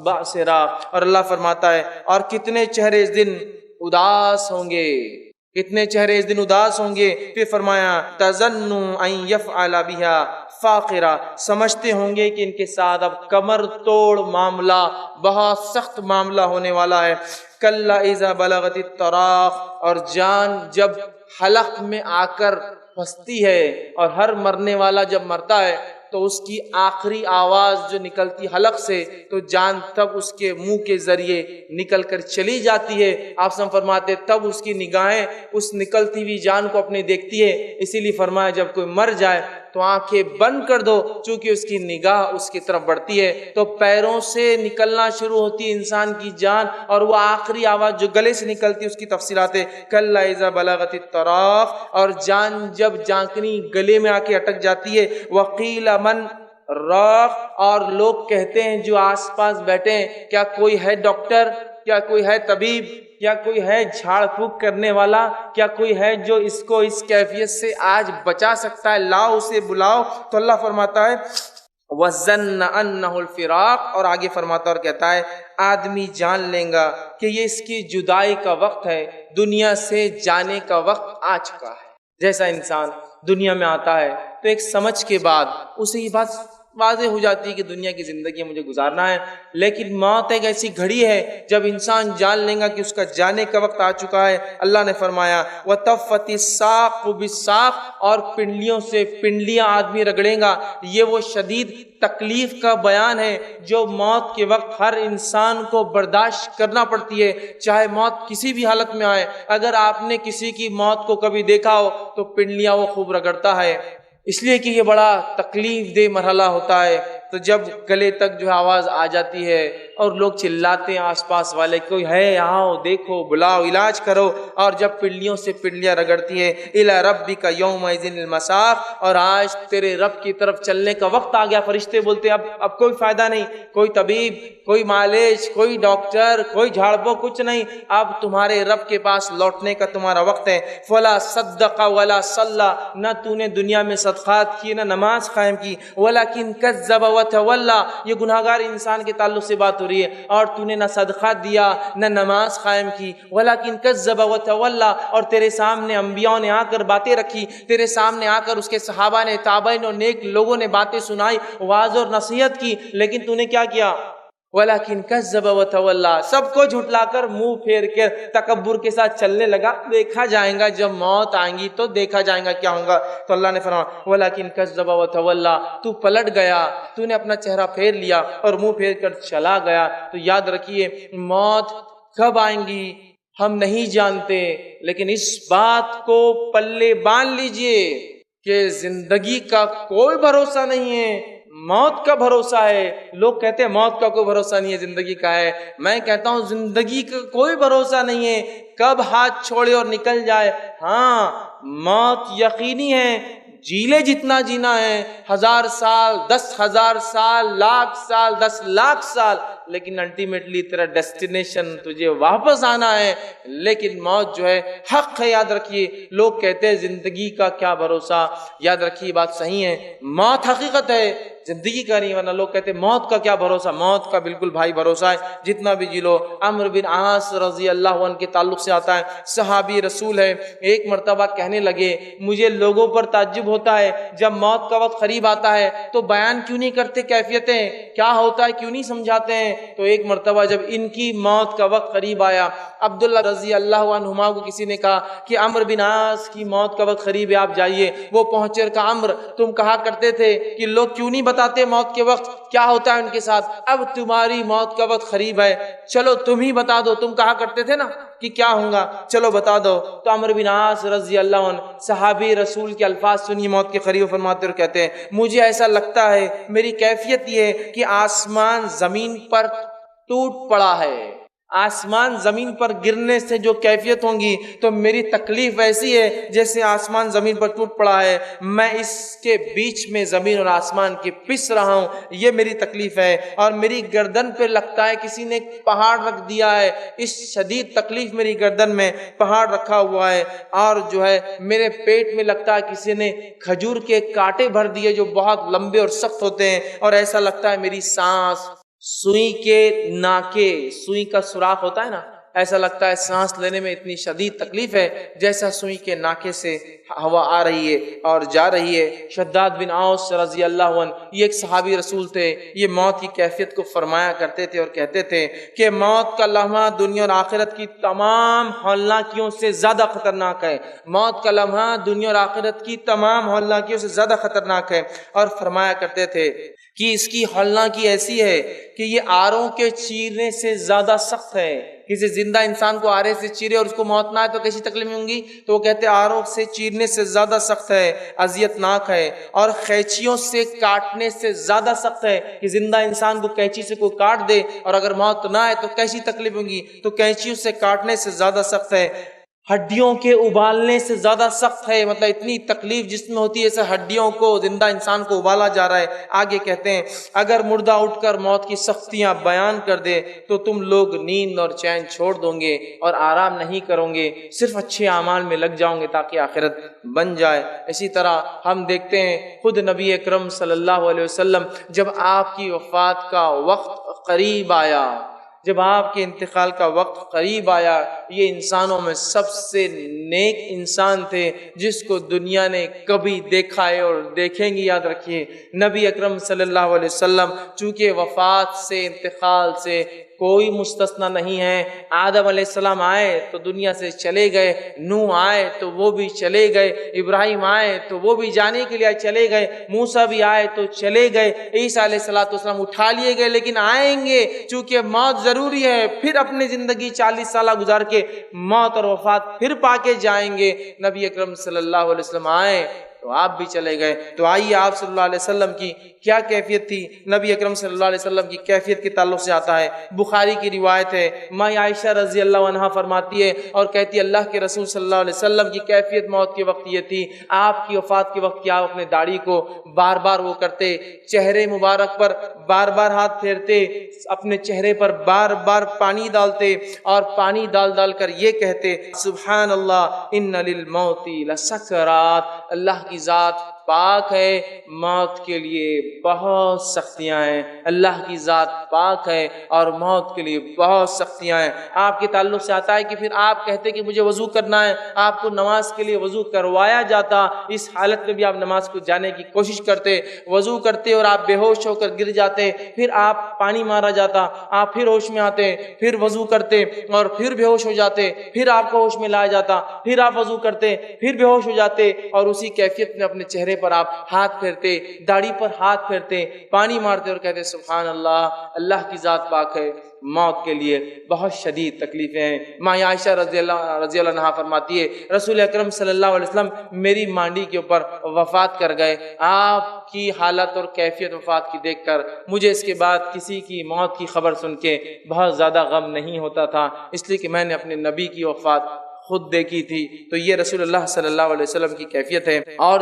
بَاسِرَةٌ، اور اللہ فرماتا ہے اور کتنے چہرے اس دن اداس ہوں گے، کتنے چہرے اس دن اداس ہوں گے۔ پھر فرمایا تَظَنُّ أَن يَفْعَلَ بِهَا فاقرہ، سمجھتے ہوں گے کہ ان کے ساتھ اب کمر توڑ معاملہ، بہت سخت معاملہ ہونے والا ہے۔ کَلَّا إِذَا بَلَغَتِ التَّرَاقِ، اور جان جب حلق میں آ کر پھنستی ہے، اور ہر مرنے والا جب مرتا ہے تو اس کی آخری آواز جو نکلتی حلق سے، تو جان تب اس کے منہ کے ذریعے نکل کر چلی جاتی ہے۔ آپ سے فرماتے تب اس کی نگاہیں اس نکلتی ہوئی جان کو اپنے دیکھتی ہے، اسی لیے فرمایا جب کوئی مر جائے تو آنکھیں بند کر دو، چونکہ اس کی نگاہ اس کی طرف بڑھتی ہے۔ تو پیروں سے نکلنا شروع ہوتی ہے انسان کی جان، اور وہ آخری آواز جو گلے سے نکلتی ہے اس کی تفصیلات ہے کَلَّا إِذَا بَلَغَتِ التَّرَاقِ، اور جان جب جانکنی گلے میں آ کے اٹک جاتی ہے۔ وَقِيلَ مَنْ راق، اور لوگ کہتے ہیں جو آس پاس بیٹھے ہیں، کیا کوئی ہے ڈاکٹر، کیا کوئی ہے طبیب، کیا کوئی ہے جھاڑ پھونک کرنے والا، کیا کوئی ہے جو اس کو اس کیفیت سے آج بچا سکتا ہے، لاؤ اسے بلاؤ۔ تو اللہ فرماتا ہے وَظَنَّ أَنَّهُ الْفِرَاقُ، اور آگے فرماتا اور کہتا ہے آدمی جان لیں گا کہ یہ اس کی جدائی کا وقت ہے، دنیا سے جانے کا وقت آ چکا ہے۔ جیسا انسان دنیا میں آتا ہے تو ایک سمجھ کے بعد اسے یہ بات واضح ہو جاتی ہے کہ دنیا کی زندگی مجھے گزارنا ہے، لیکن موت ایک ایسی گھڑی ہے جب انسان جان لے گا کہ اس کا جانے کا وقت آ چکا ہے۔ اللہ نے فرمایا وَتَفَّتِ السَّاقُ بِالسَّاقِ، اور پنڈلیوں سے پنڈلیاں آدمی رگڑے گا۔ یہ وہ شدید تکلیف کا بیان ہے جو موت کے وقت ہر انسان کو برداشت کرنا پڑتی ہے، چاہے موت کسی بھی حالت میں آئے۔ اگر آپ نے کسی کی موت کو کبھی دیکھا ہو تو پنڈلیاں وہ خوب رگڑتا ہے، اس لیے کہ یہ بڑا تکلیف دہ مرحلہ ہوتا ہے۔ تو جب گلے تک جو آواز آ جاتی ہے اور لوگ چلاتے ہیں آس پاس والے، کوئی ہے آؤ دیکھو بلاؤ علاج کرو، اور جب پنڈلیوں سے پنڈلیاں رگڑتی ہے اِلَىٰ رَبِّكَ يَوْمَئِذٍ الْمَسَاقُ، اور آج تیرے رب کی طرف چلنے کا وقت آ گیا۔ فرشتے بولتے اب کوئی فائدہ نہیں، کوئی طبیب، کوئی معالج، کوئی ڈاکٹر، کوئی جھاڑ پھونک، کچھ نہیں، اب تمہارے رب کے پاس لوٹنے کا تمہارا وقت ہے۔ فَلَا صَدَّقَ وَلَا صَلَّىٰ، نہ تو نے دنیا میں صدقات کی نہ نماز قائم کی، وَلَٰكِن كَذَّبَ وَتَوَلَّىٰ، یہ گناہگار انسان کے تعلق سے بات ہو رہی ہے، اور تو نے نہ صدقات دیا نہ نماز قائم کی، وَلَٰكِن كَذَّبَ وَتَوَلَّىٰ، اور تیرے سامنے انبیاء نے آ کر باتیں رکھی، تیرے سامنے آ کر اس کے صحابہ نے، تابعین اور نیک لوگوں نے باتیں سنائی، واعظ اور نصیحت کی، لیکن تو نے کیا کیا؟ وَلَٰكِن كَذَّبَ وَتَوَلَّىٰ، سب کو جھٹلا کر منہ پھیر کے تکبر کے ساتھ چلنے لگا۔ دیکھا جائے گا جب موت آئیں گی تو دیکھا جائے گا کیا ہوگا۔ تو اللہ نے فرمایا وَلَٰكِن كَذَّبَ وَتَوَلَّىٰ، تو پلٹ گیا، تو نے اپنا چہرہ پھیر لیا اور منہ پھیر کر چلا گیا۔ تو یاد رکھیے موت کب آئیں گی ہم نہیں جانتے، لیکن اس بات کو پلے باندھ لیجئے کہ زندگی کا کوئی بھروسہ نہیں ہے، موت کا بھروسہ ہے۔ لوگ کہتے ہیں موت کا کوئی بھروسہ نہیں ہے، زندگی کا ہے۔ میں کہتا ہوں زندگی کا کوئی بھروسہ نہیں ہے، کب ہاتھ چھوڑے اور نکل جائے۔ ہاں موت یقینی ہے، جی لے جتنا جینا ہے، 1000 سال، 10,000 سال، 1,00,000 سال، 10,00,000 سال، لیکن الٹیمیٹلی تیرا ڈیسٹینیشن تجھے واپس آنا ہے۔ لیکن موت جو ہے حق ہے، یاد رکھیے۔ لوگ کہتے ہیں زندگی کا کیا بھروسہ، یاد رکھیے بات صحیح ہے، موت حقیقت ہے، زندگی کا نہیں، ورنہ لوگ کہتے ہیں موت کا کیا بھروسہ۔ موت کا بالکل بھائی بھروسہ ہے، جتنا بھی جی لو۔ عمرو بن عاص رضی اللہ عنہ کے تعلق سے آتا ہے، صحابی رسول ہے، ایک مرتبہ کہنے لگے مجھے لوگوں پر تعجب ہوتا ہے جب موت کا وقت قریب آتا ہے تو بیان کیوں نہیں کرتے کیفیتیں، کیا ہوتا ہے کیوں نہیں سمجھاتے ہیں۔ تو ایک مرتبہ جب ان کی موت کا وقت قریب آیا، عبداللہ رضی اللہ عنہما کو کسی نے کہا کہ عمرو بن عاص کی موت کا وقت قریب ہے، آپ جائیے۔ وہ پہنچے اور کہا عمرو تم کہا کرتے تھے کہ لوگ کیوں نہیں بتاتے موت کے وقت کیا ہوتا ہے ان کے ساتھ، اب تمہاری موت کا وقت قریب ہے، چلو تم ہی بتا دو، تم کہا کرتے تھے نا کہ کیا ہوگا، چلو بتا دو۔ تو عمرو بن عاص رضی اللہ عنہ صحابی رسول کے الفاظ سنیے موت کے قریب فرماتے اور کہتے ہیں مجھے ایسا لگتا ہے، میری کیفیت یہ ہے کہ آسمان زمین پر ٹوٹ پڑا ہے۔ آسمان زمین پر گرنے سے جو کیفیت ہوں گی تو میری تکلیف ایسی ہے جیسے آسمان زمین پر ٹوٹ پڑا ہے، میں اس کے بیچ میں زمین اور آسمان کے پس رہا ہوں، یہ میری تکلیف ہے۔ اور میری گردن پہ لگتا ہے کسی نے پہاڑ رکھ دیا ہے، اس شدید تکلیف میری گردن میں پہاڑ رکھا ہوا ہے۔ اور جو ہے میرے پیٹ میں لگتا ہے کسی نے کھجور کے کانٹے بھر دیے جو بہت لمبے اور سخت ہوتے ہیں، اور ایسا لگتا ہے میری سانس سوئی کے ناکے، سوئی کا سوراخ ہوتا ہے نا، ایسا لگتا ہے سانس لینے میں اتنی شدید تکلیف ہے جیسا سوئی کے ناکے سے ہوا آ رہی ہے اور جا رہی ہے۔ شداد بن اوس رضی اللہ عنہ یہ ایک صحابی رسول تھے، یہ موت کی کیفیت کو فرمایا کرتے تھے اور کہتے تھے کہ موت کا لمحہ دنیا اور آخرت کی تمام ہولناکیوں سے زیادہ خطرناک ہے۔ موت کا لمحہ دنیا اور آخرت کی تمام ہولناکیوں سے زیادہ خطرناک ہے، اور فرمایا کرتے تھے کہ اس کی ہولناکی ایسی ہے کہ یہ آروں کے چیرنے سے زیادہ سخت ہے۔ کسی زندہ انسان کو آرے سے چیرے اور اس کو موت نہ آئے تو کیسی تکلیف ہوں گی، تو وہ کہتے آروں سے چیرنے سے زیادہ سخت ہے، اذیت ناک ہے، اور قینچیوں سے کاٹنے سے زیادہ سخت ہے کہ زندہ انسان کو قینچی سے کوئی کاٹ دے اور اگر موت نہ آئے تو کیسی تکلیف ہوں گی، تو قینچیوں سے کاٹنے سے زیادہ سخت ہے، ہڈیوں کے ابالنے سے زیادہ سخت ہے۔ مطلب اتنی تکلیف جس میں ہوتی ہے جیسے ہڈیوں کو زندہ انسان کو ابالا جا رہا ہے۔ آگے کہتے ہیں اگر مردہ اٹھ کر موت کی سختیاں بیان کر دے تو تم لوگ نیند اور چین چھوڑ دو گے اور آرام نہیں کرو گے، صرف اچھے اعمال میں لگ جاؤ گے تاکہ آخرت بن جائے۔ اسی طرح ہم دیکھتے ہیں خود نبی اکرم صلی اللہ علیہ وسلم جب آپ کی وفات کا وقت قریب آیا، جب آپ کے انتقال کا وقت قریب آیا، یہ انسانوں میں سب سے نیک انسان تھے جس کو دنیا نے کبھی دیکھا ہے اور دیکھیں گی. یاد رکھیے نبی اکرم صلی اللہ علیہ وسلم چونکہ وفات سے، انتقال سے کوئی مستثنا نہیں ہے. آدم علیہ السلام آئے تو دنیا سے چلے گئے، نوح آئے تو وہ بھی چلے گئے، ابراہیم آئے تو وہ بھی جانے کے لیے چلے گئے، موسیٰ بھی آئے تو چلے گئے، عیسیٰ علیہ السلام اٹھا لیے گئے، لیکن آئیں گے چونکہ موت ضروری ہے. پھر اپنی زندگی 40 سالہ گزار کے موت اور وفات پھر پا کے جائیں گے. نبی اکرم صلی اللہ علیہ وسلم آئے تو آپ بھی چلے گئے. تو آئیے آپ صلی اللہ علیہ وسلم کی کیا کیفیت تھی. نبی اکرم صلی اللہ علیہ وسلم کی کیفیت کے تعلق سے آتا ہے، بخاری کی روایت ہے، ماں عائشہ رضی اللہ عنہا فرماتی ہے اور کہتی ہے اللہ کے رسول صلی اللہ علیہ وسلم کی کیفیت موت کے وقت یہ تھی، آپ کی وفات کے وقت کیا اپنے داڑھی کو بار بار وہ کرتے، چہرے مبارک پر بار بار ہاتھ پھیرتے، اپنے چہرے پر بار بار پانی ڈالتے اور پانی ڈال ڈال کر یہ کہتے سبحان اللہ ان للموت لسکرات، اللہ کی ذات پاک ہے، موت کے لیے بہت سختیاں ہیں. اللہ کی ذات پاک ہے اور موت کے لیے بہت سختیاں ہیں. آپ کے تعلق سے آتا ہے کہ پھر آپ کہتے کہ مجھے وضو کرنا ہے، آپ کو نماز کے لیے وضو کروایا جاتا، اس حالت میں بھی آپ نماز کو جانے کی کوشش کرتے، وضو کرتے اور آپ بے ہوش ہو کر گر جاتے، پھر آپ پانی مارا جاتا، آپ پھر ہوش میں آتے، پھر وضو کرتے اور پھر بے ہوش ہو جاتے، پھر آپ کو ہوش میں لایا جاتا، پھر آپ وضو کرتے، پھر بے ہوش ہو جاتے اور اسی کیفیت میں اپنے چہرے پر آپ ہاتھ پھیرتے، داڑھی پر ہاتھ پھیرتے، پانی مارتے اور کہتے سبحان اللہ، اللہ کی ذات پاک ہے. موت کے لیے بہت شدید تکلیفیں ہیں. ماں عائشہ رضی اللہ عنہا فرماتی ہے رسول اکرم صلی اللہ علیہ وسلم میری مانڈی کے اوپر وفات کر گئے. آپ کی حالت اور کیفیت وفات کی دیکھ کر مجھے اس کے بعد کسی کی موت کی خبر سن کے بہت زیادہ غم نہیں ہوتا تھا، اس لیے کہ میں نے اپنے نبی کی وفات خود دیکھی تھی. تو یہ رسول اللہ صلی اللہ علیہ وسلم کی کیفیت ہے. اور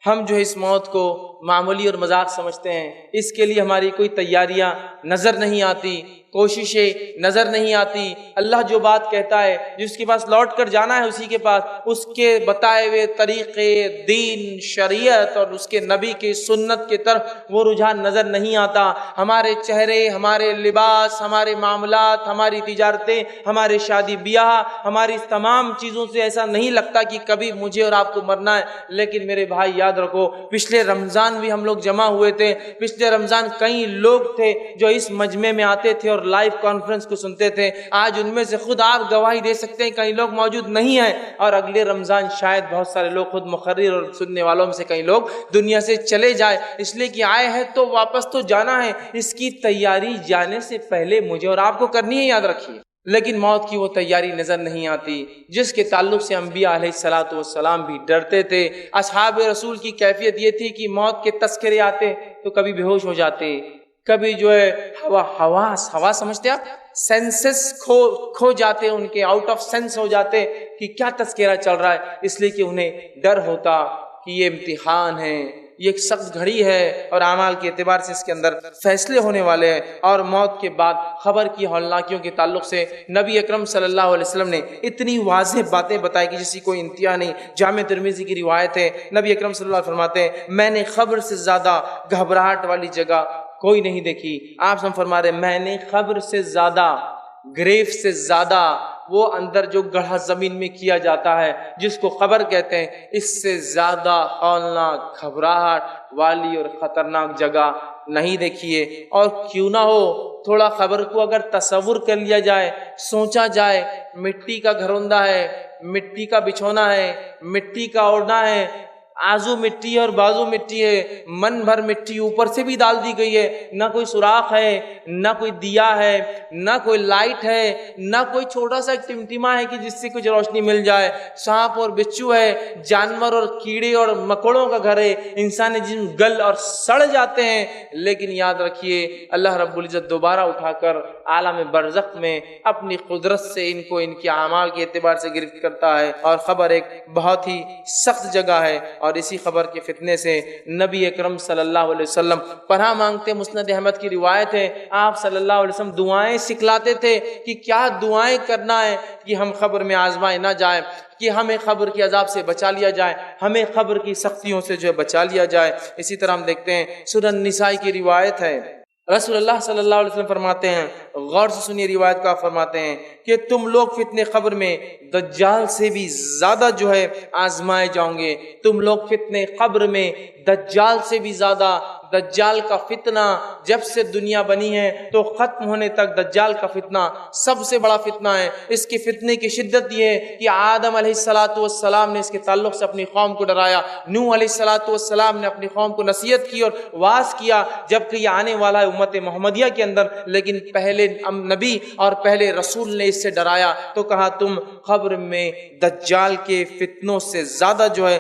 ہم اس موت کو معمولی اور مذاق سمجھتے ہیں، اس کے لیے ہماری کوئی تیاریاں نظر نہیں آتی، کوششیں نظر نہیں آتی. اللہ جو بات کہتا ہے جس کے پاس لوٹ کر جانا ہے اسی کے پاس، اس کے بتائے ہوئے طریقے، دین، شریعت اور اس کے نبی کی سنت کی طرف وہ رجحان نظر نہیں آتا. ہمارے چہرے، ہمارے لباس، ہمارے معاملات، ہماری تجارتیں، ہمارے شادی بیاہ، ہماری تمام چیزوں سے ایسا نہیں لگتا کہ کبھی مجھے اور آپ کو مرنا ہے. لیکن میرے بھائی یاد رکھو پچھلے رمضان بھی ہم لوگ جمع ہوئے تھے، پچھلے رمضان کئی لوگ تھے جو اس مجمع میں آتے تھے اور لائیو کانفرنس کو سنتے تھے. آج ان میں سے خود آپ گواہی دے سکتے ہیں کئی لوگ موجود نہیں ہیں، اور اگلے رمضان شاید بہت سارے لوگ خود مقرر اور سننے والوں میں سے کئی لوگ دنیا سے چلے جائے، اس لیے کہ آئے ہیں تو واپس تو جانا ہے. اس کی تیاری جانے سے پہلے مجھے اور آپ کو کرنی ہے، یاد رکھیے. لیکن موت کی وہ تیاری نظر نہیں آتی جس کے تعلق سے انبیاء علیہ الصلوۃ والسلام بھی ڈرتے تھے. اصحاب رسول کی کیفیت یہ تھی کہ موت کے تذکرے آتے تو کبھی بے ہوش ہو جاتے، کبھی ہوا سمجھتے آپ، سینسز کھو جاتے، ان کے آؤٹ آف سینس ہو جاتے کہ کیا تذکرہ چل رہا ہے. اس لیے کہ انہیں ڈر ہوتا کہ یہ امتحان ہے، یہ ایک سخت گھڑی ہے اور اعمال کے اعتبار سے اس کے اندر فیصلے ہونے والے ہیں. اور موت کے بعد خبر کی ہولناکیوں کے تعلق سے نبی اکرم صلی اللہ علیہ وسلم نے اتنی واضح باتیں بتائی کہ جس کی کوئی انتہا نہیں. جامع ترمذی کی روایت ہے، نبی اکرم صلی اللہ علیہ وسلم فرماتے ہیں میں نے خبر سے زیادہ گھبراہٹ والی جگہ کوئی نہیں دیکھی. آپ سب فرما رہے میں نے خبر سے زیادہ، گریف سے زیادہ، وہ اندر جو گڑھا زمین میں کیا جاتا ہے جس کو قبر کہتے ہیں، اس سے زیادہ ہولناک، گھبراہٹ والی اور خطرناک جگہ نہیں دیکھیے. اور کیوں نہ ہو تھوڑا قبر کو اگر تصور کر لیا جائے، سوچا جائے، مٹی کا گھروندہ ہے، مٹی کا بچھونا ہے، مٹی کا اوڑھنا ہے، آزو مٹی اور بازو مٹی ہے، من بھر مٹی اوپر سے بھی ڈال دی گئی ہے، نہ کوئی سوراخ ہے، نہ کوئی دیا ہے، نہ کوئی لائٹ ہے، نہ کوئی چھوٹا سا ٹمٹما ہے کہ جس سے کچھ روشنی مل جائے. سانپ اور بچھو ہے، جانور اور کیڑے اور مکوڑوں کا گھر ہے، انسانی جسم گل اور سڑ جاتے ہیں. لیکن یاد رکھیے اللہ رب العزت دوبارہ اٹھا کر عالم برزخ میں اپنی قدرت سے ان کو ان کے اعمال کے اعتبار سے گرفت کرتا ہے. اور خبر ایک بہت ہی سخت جگہ ہے، اور اسی خبر کے فتنے سے نبی اکرم صلی اللہ علیہ وسلم پناہ مانگتے. مسند احمد کی روایت ہے آپ صلی اللہ علیہ وسلم دعائیں سکھلاتے تھے کہ کیا دعائیں کرنا ہے کہ ہم خبر میں آزمائے نہ جائیں، کہ ہمیں قبر کے عذاب سے بچا لیا جائے، ہمیں قبر کی سختیوں سے بچا لیا جائے. اسی طرح ہم دیکھتے ہیں سورہ النساء کی روایت ہے رسول اللہ صلی اللہ علیہ وسلم فرماتے ہیں، غور سے سنیے روایت کا، فرماتے ہیں کہ تم لوگ فتنے قبر میں دجال سے بھی زیادہ جو ہے آزمائے جاؤ گے. تم لوگ فتنے قبر میں دجال سے بھی زیادہ. دجال کا فتنہ جب سے دنیا بنی ہے تو ختم ہونے تک دجال کا فتنہ سب سے بڑا فتنہ ہے. اس کے فتنے کی شدت یہ ہے کہ آدم علیہ السلام نے اس کے تعلق سے اپنی قوم کو ڈرایا، نوح علیہ السلام نے اپنی قوم کو نصیحت کی اور واعظ کیا، جبکہ یہ آنے والا ہے امت محمدیہ کے اندر. لیکن پہلے نبی اور پہلے رسول نے اس سے ڈرایا تو کہا تم قبر میں دجال کے فتنوں سے زیادہ جو ہے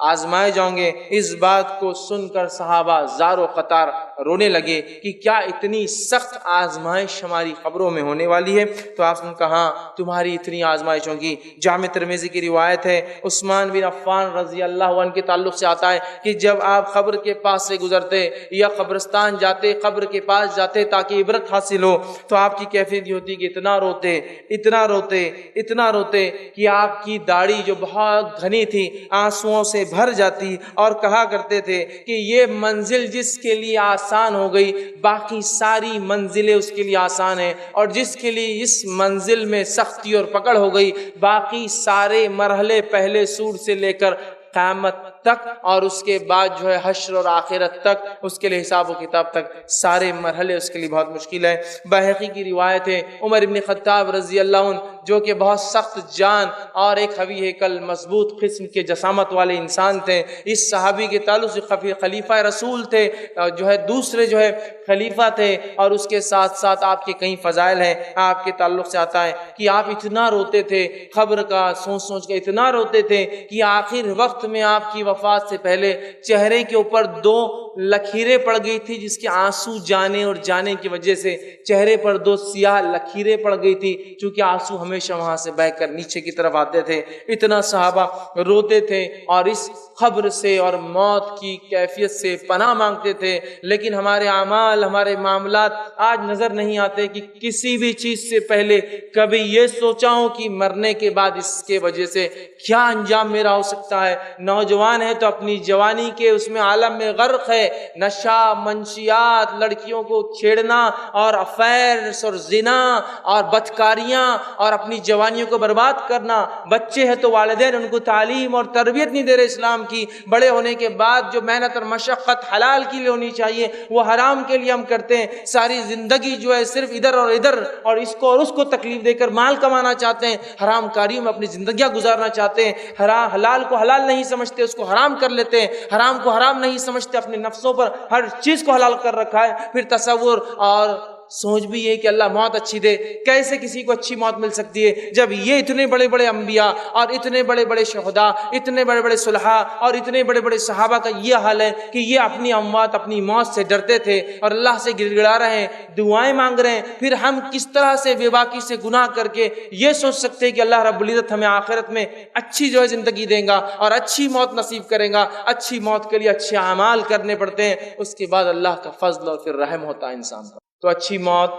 آزمائے جاؤں گے. اس بات کو سن کر صحابہ زار و قطار رونے لگے کہ کیا اتنی سخت آزمائش ہماری قبروں میں ہونے والی ہے؟ تو آپ نے کہا تمہاری اتنی آزمائش ہوگی. جامع ترمذی کی روایت ہے، عثمان بن عفان رضی اللہ عنہ کے تعلق سے آتا ہے کہ جب آپ قبر کے پاس سے گزرتے یا قبرستان جاتے، قبر کے پاس جاتے تاکہ عبرت حاصل ہو، تو آپ کی کیفیت یہ ہوتی کہ اتنا روتے اتنا روتے اتنا روتے کہ آپ کی داڑھی جو بہت گھنی تھی آنسوؤں سے بھر جاتی، اور کہا کرتے تھے کہ یہ منزل جس کے لیے آسان ہو گئی باقی ساری منزلیں اس کے لیے آسان ہیں، اور جس کے لیے اس منزل میں سختی اور پکڑ ہو گئی باقی سارے مرحلے پہلے سور سے لے کر قیامت تک اور اس کے بعد جو ہے حشر اور آخرت تک، اس کے لیے حساب و کتاب تک سارے مرحلے اس کے لیے بہت مشکل ہے. بہقی کی روایت ہے، عمر ابن خطاب رضی اللہ عنہ جو کہ بہت سخت جان اور ایک قوی ہیکل مضبوط قسم کے جسامت والے انسان تھے، اس صحابی کے تعلق سے خلیفہ رسول تھے، جو ہے دوسرے جو ہے خلیفہ تھے، اور اس کے ساتھ ساتھ آپ کے کئی فضائل ہیں. آپ کے تعلق سے آتا ہے کہ آپ اتنا روتے تھے قبر کا سوچ سوچ کے، اتنا روتے تھے کہ آخر وقت میں آپ کی وفات سے پہلے چہرے کے اوپر 2 لکیریں پڑ گئی تھی، جس کے آنسو جانے اور جانے کی وجہ سے چہرے پر 2 سیاہ لکیریں پڑ گئی تھی، چونکہ آنسو ہمیشہ وہاں سے بہہ کر نیچے کی طرف آتے تھے. اتنا صحابہ روتے تھے اور اس قبر سے اور موت کی کیفیت سے پناہ مانگتے تھے. لیکن ہمارے اعمال، ہمارے معاملات آج نظر نہیں آتے کہ کسی بھی چیز سے پہلے کبھی یہ سوچا ہوں کہ مرنے کے بعد اس کے وجہ سے کیا انجام میرا ہو سکتا ہے. نوجوان ہے تو اپنی جوانی کے اس میں عالم میں غرق ہے، نشہ، منشیات، لڑکیوں کو چھیڑنا اور افیئرز اور زنا اور بدکاریاں اور اپنی جوانیوں کو برباد کرنا. بچے ہیں تو والدین ان کو تعلیم اور تربیت نہیں دے رہے اسلام کی. بڑے ہونے کے بعد جو محنت اور مشقت حلال کے لیے ہونی چاہیے وہ حرام کے لیے ہم کرتے ہیں. ساری زندگی جو ہے صرف ادھر اور ادھر اور اس کو اور اس کو تکلیف دے کر مال کمانا چاہتے ہیں، حرام کاریوں میں اپنی زندگیاں گزارنا چاہتے ہیں. حلال کو حلال نہیں سمجھتے، اس کو حرام کر لیتے ہیں. حرام کو حرام نہیں سمجھتے، اپنے نفسوں پر ہر چیز کو حلال کر رکھا ہے. پھر تصور اور سوچ بھی یہ کہ اللہ موت اچھی دے. کیسے کسی کو اچھی موت مل سکتی ہے جب یہ اتنے بڑے بڑے انبیاء اور اتنے بڑے بڑے شہداء، اتنے بڑے بڑے صلحاء اور اتنے بڑے بڑے صحابہ کا یہ حال ہے کہ یہ اپنی اموات، اپنی موت سے ڈرتے تھے اور اللہ سے گڑ گڑا رہے ہیں، دعائیں مانگ رہے ہیں. پھر ہم کس طرح سے بے باکی سے گناہ کر کے یہ سوچ سکتے ہیں کہ اللہ رب العزت ہمیں آخرت میں اچھی جو ہے زندگی دیں گا اور اچھی موت نصیب کریں گا؟ اچھی موت کے لیے اچھے اعمال کرنے پڑتے ہیں، اس کے بعد اللہ کا فضل اور پھر رحم ہوتا ہے انسان پر. تو اچھی موت،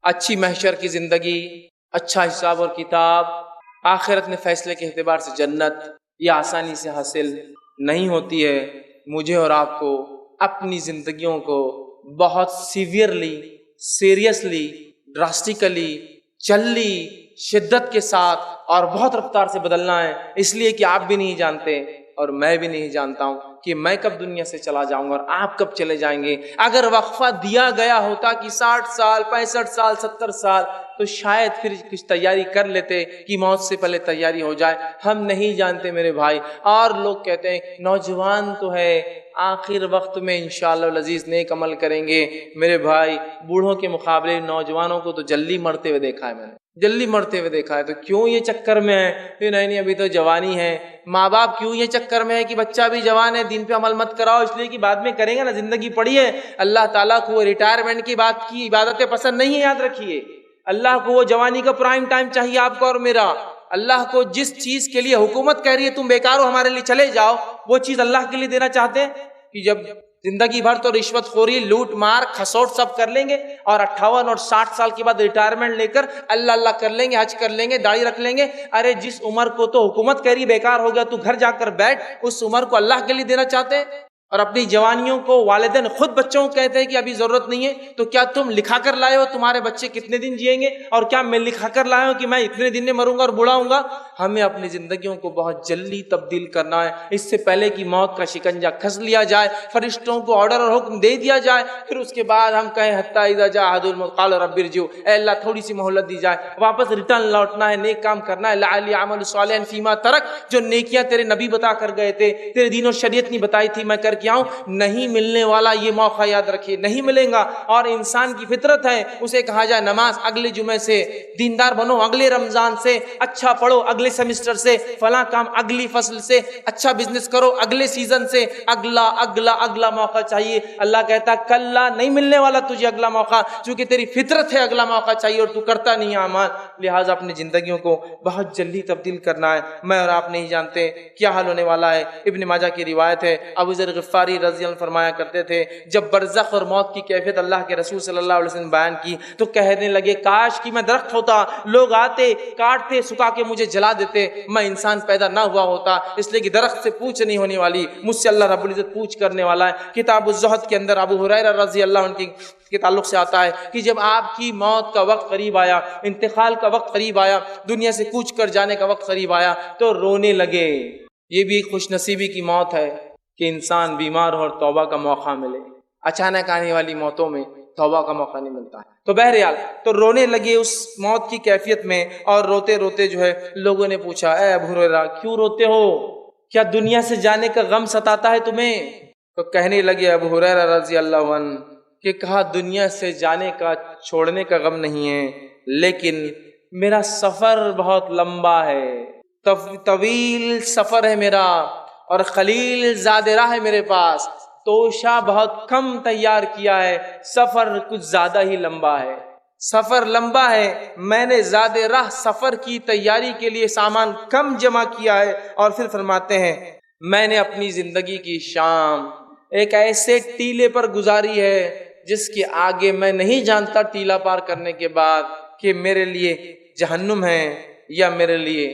اچھی محشر کی زندگی، اچھا حساب اور کتاب، آخرت میں فیصلے کے اعتبار سے جنت، یہ آسانی سے حاصل نہیں ہوتی ہے. مجھے اور آپ کو اپنی زندگیوں کو بہت سیریسلی، ڈراسٹیکلی، جلدی، شدت کے ساتھ اور بہت رفتار سے بدلنا ہے. اس لیے کہ آپ بھی نہیں جانتے اور میں بھی نہیں جانتا ہوں کہ میں کب دنیا سے چلا جاؤں گا اور آپ کب چلے جائیں گے. اگر وقفہ دیا گیا ہوتا کہ 60 سال، 65 سال، 70 سال، تو شاید پھر کچھ تیاری کر لیتے کہ موت سے پہلے تیاری ہو جائے. ہم نہیں جانتے میرے بھائی. اور لوگ کہتے ہیں نوجوان تو ہے، آخر وقت میں انشاءاللہ العزیز نیک عمل کریں گے. میرے بھائی، بوڑھوں کے مقابلے نوجوانوں کو تو جلدی مرتے ہوئے دیکھا ہے، میں نے جلدی مرتے ہوئے دیکھا ہے. تو کیوں یہ چکر میں ہے کہ نہیں ابھی تو جوانی ہے؟ ماں باپ کیوں یہ چکر میں ہے کہ بچہ بھی جوان ہے، دین پہ عمل مت کراؤ؟ اس لیے کہ بعد میں کریں گے نا، زندگی پڑی ہے. اللہ تعالیٰ کو وہ ریٹائرمنٹ کی بات کی عبادتیں پسند نہیں ہے، یاد رکھیے. اللہ کو وہ جوانی کا پرائم ٹائم چاہیے آپ کو اور میرا. اللہ کو جس چیز کے لیے حکومت کہہ رہی ہے تم بیکار ہو ہمارے لیے چلے جاؤ، وہ چیز اللہ کے لیے دینا چاہتے ہیں کہ جب زندگی بھر تو رشوت خوری، لوٹ مار، کھسوٹ سب کر لیں گے اور 58 اور 60 سال کے بعد ریٹائرمنٹ لے کر اللہ اللہ کر لیں گے، حج کر لیں گے، داڑھی رکھ لیں گے. ارے جس عمر کو تو حکومت کہہ رہی بیکار ہو گیا تو گھر جا کر بیٹھ، اس عمر کو اللہ کے لیے دینا چاہتے ہیں؟ اور اپنی جوانیوں کو والدین خود بچوں کو کہتے ہیں کہ ابھی ضرورت نہیں ہے، تو کیا تم لکھا کر لائے ہو تمہارے بچے کتنے دن جئیں گے، اور کیا میں لکھا کر لایا ہوں کہ میں اتنے دن میں مروں گا اور بوڑھا ہوں گا؟ ہمیں اپنی زندگیوں کو بہت جلدی تبدیل کرنا ہے، اس سے پہلے کہ موت کا شکنجہ کس لیا جائے، فرشتوں کو آرڈر اور حکم دے دیا جائے، پھر اس کے بعد ہم کہیں حتی اذا جاء احد الموت قال رب ارجعون، اے اللہ تھوڑی سی مہلت دی جائے، واپس ریٹرن لوٹنا ہے، نیک کام کرنا ہے، لعلی اعمل صالحا فیما ترک، جو نیکیاں تیرے نبی بتا کر گئے تھے، تیرے دین اور شریعت نے بتائی تھی، میں کر کے آؤں۔ نہیں ملنے والا یہ موقع یاد رکھیے، نہیں ملے گا، اور انسان کی فطرت ہے، اسے کہا جائے نماز اگلے جمعے سے، دیندار بنو اگلے رمضان سے، اچھا پڑھو اگلے سیمسٹر سے، فلاں کام اگلی فصل سے، اچھا بزنس کرو اگلے سیزن سے، اگلا اگلا اگلا موقع چاہیے۔ اللہ کہتا کلا نہیں ملنے والا تجھے اگلا موقع، چونکہ تیری فطرت ہے اگلا موقع چاہیے اور تو کرتا نہیں اعمال، لہٰذا اپنی زندگیوں کو بہت جلدی تبدیل کرنا ہے۔ میں اور آپ نہیں جانتے کیا حال ہونے والا ہے۔ ابن ماجہ کی روایت ہے، ابو ذر غفاری رضی اللہ عنہ فرمایا کرتے تھے، جب برزخ اور موت کی کیفیت اللہ کے رسول صلی اللہ علیہ وسلم بیان کی تو کہنے لگے کاش کہ میں درخت ہوتا، لوگ آتے کاٹتے سکھا کے مجھے جلا دیتے، میں انسان پیدا نہ ہوا ہوتا، اس لیے کہ درخت سے پوچھ نہیں ہونے والی، مجھ سے اللہ رب العزت پوچھ کرنے والا ہے۔ کتاب الزہد کے اندر ابو ہریرہ رضی اللہ عنہ کے تعلق سے آتا ہے کہ جب آپ کی موت کا وقت قریب آیا، انتقال کا وقت قریب آیا، دنیا سے کوچ کر جانے کا وقت قریب آیا تو رونے لگے۔ یہ بھی خوش نصیبی کی موت ہے کہ انسان بیمار ہو اور توبہ کا موقع ملے، اچانک آنے والی موتوں میں توبہ کا موقع نہیں ملتا ہے۔ تو بہرحال تو رونے لگے اس موت کی کیفیت میں، اور روتے روتے جو ہے لوگوں نے پوچھا اے ابو ہریرہ کیوں روتے ہو، کیا دنیا سے جانے کا غم ستاتا ہے تمہیں؟ تو کہنے لگے ابو ہریرہ رضی اللہ عنہ کہ کہا دنیا سے جانے کا چھوڑنے کا غم نہیں ہے، لیکن میرا سفر بہت لمبا ہے، طویل سفر ہے میرا، اور خلیل زاد راہ ہے میرے پاس، توشہ بہت کم تیار کیا ہے، سفر کچھ زیادہ ہی لمبا ہے، سفر لمبا ہے، میں نے زاد راہ سفر کی تیاری کے لیے سامان کم جمع کیا ہے۔ اور پھر فرماتے ہیں میں نے اپنی زندگی کی شام ایک ایسے ٹیلے پر گزاری ہے جس کے آگے میں نہیں جانتا ٹیلا پار کرنے کے بعد کہ میرے لیے جہنم ہے یا میرے لیے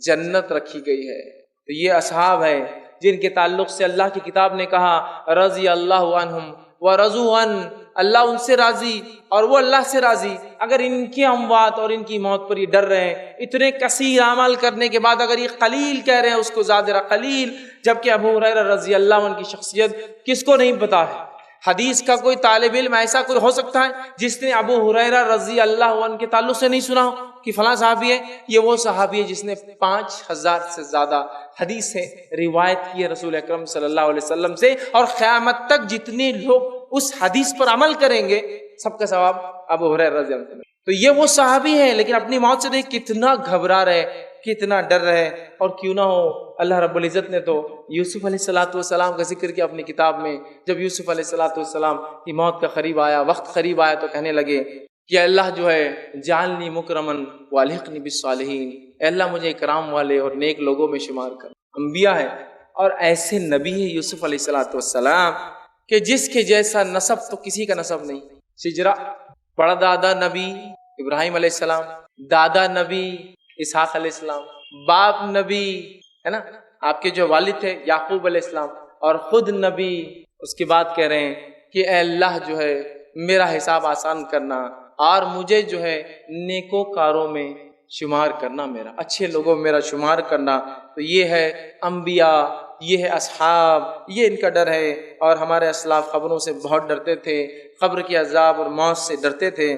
جنت رکھی گئی ہے۔ تو یہ اصحاب ہیں جن کے تعلق سے اللہ کی کتاب نے کہا رضی اللہ عنہم ورضوا عنہ، اللہ ان سے راضی اور وہ اللہ سے راضی۔ اگر ان کی اموات اور ان کی موت پر یہ ڈر رہے ہیں، اتنے کثیر اعمال کرنے کے بعد اگر یہ قلیل کہہ رہے ہیں اس کو زادرہ قلیل، جبکہ ابو ہریرہ رضی اللہ عنہ کی شخصیت کس کو نہیں پتا ہے؟ حدیث کا کوئی طالب علم ایسا کوئی ہو سکتا ہے جس نے ابو ہریرہ رضی اللہ عنہ کے تعلق سے نہیں سنا ہو کہ فلاں صحابی ہے؟ یہ وہ صحابی ہے جس نے 5000 سے زیادہ حدیثیں روایت کی ہے رسول اکرم صلی اللہ علیہ وسلم سے، اور قیامت تک جتنے لوگ اس حدیث پر عمل کریں گے سب کا ثواب ابو ہریرہ رضی اللہ عنہ۔ تو یہ وہ صحابی ہیں، لیکن اپنی موت سے دیکھ کتنا گھبرا رہے، کتنا ڈر رہے۔ اور کیوں نہ ہو اللہ رب العزت نے تو یوسف علیہ السلام کا ذکر کیا اپنی کتاب میں، جب یوسف علیہ السلام کی موت کا قریب آیا، وقت قریب آیا، تو کہنے لگے کہ اللہ جو ہے جعلنی مکرمن والحقنی بالصالحین، اے اللہ مجھے اکرام والے اور نیک لوگوں میں شمار کر۔ انبیاء ہے اور ایسے نبی ہے یوسف علیہ السلام کہ جس کے جیسا نسب تو کسی کا نسب نہیں۔ شجرا بڑا دادا نبی ابراہیم علیہ السلام، دادا نبی اسحاق علیہ السلام، باپ نبی ہے نا، آپ کے جو والد تھے یعقوب علیہ السلام، اور خود نبی۔ اس کے بعد کہہ رہے ہیں کہ اے اللہ جو ہے میرا حساب آسان کرنا اور مجھے جو ہے نیکوکاروں میں شمار کرنا، میرا اچھے لوگوں میں میرا شمار کرنا۔ تو یہ ہے انبیاء، یہ ہے اصحاب، یہ ان کا ڈر ہے۔ اور ہمارے اسلاف قبروں سے بہت ڈرتے تھے، قبر کے عذاب اور موت سے ڈرتے تھے۔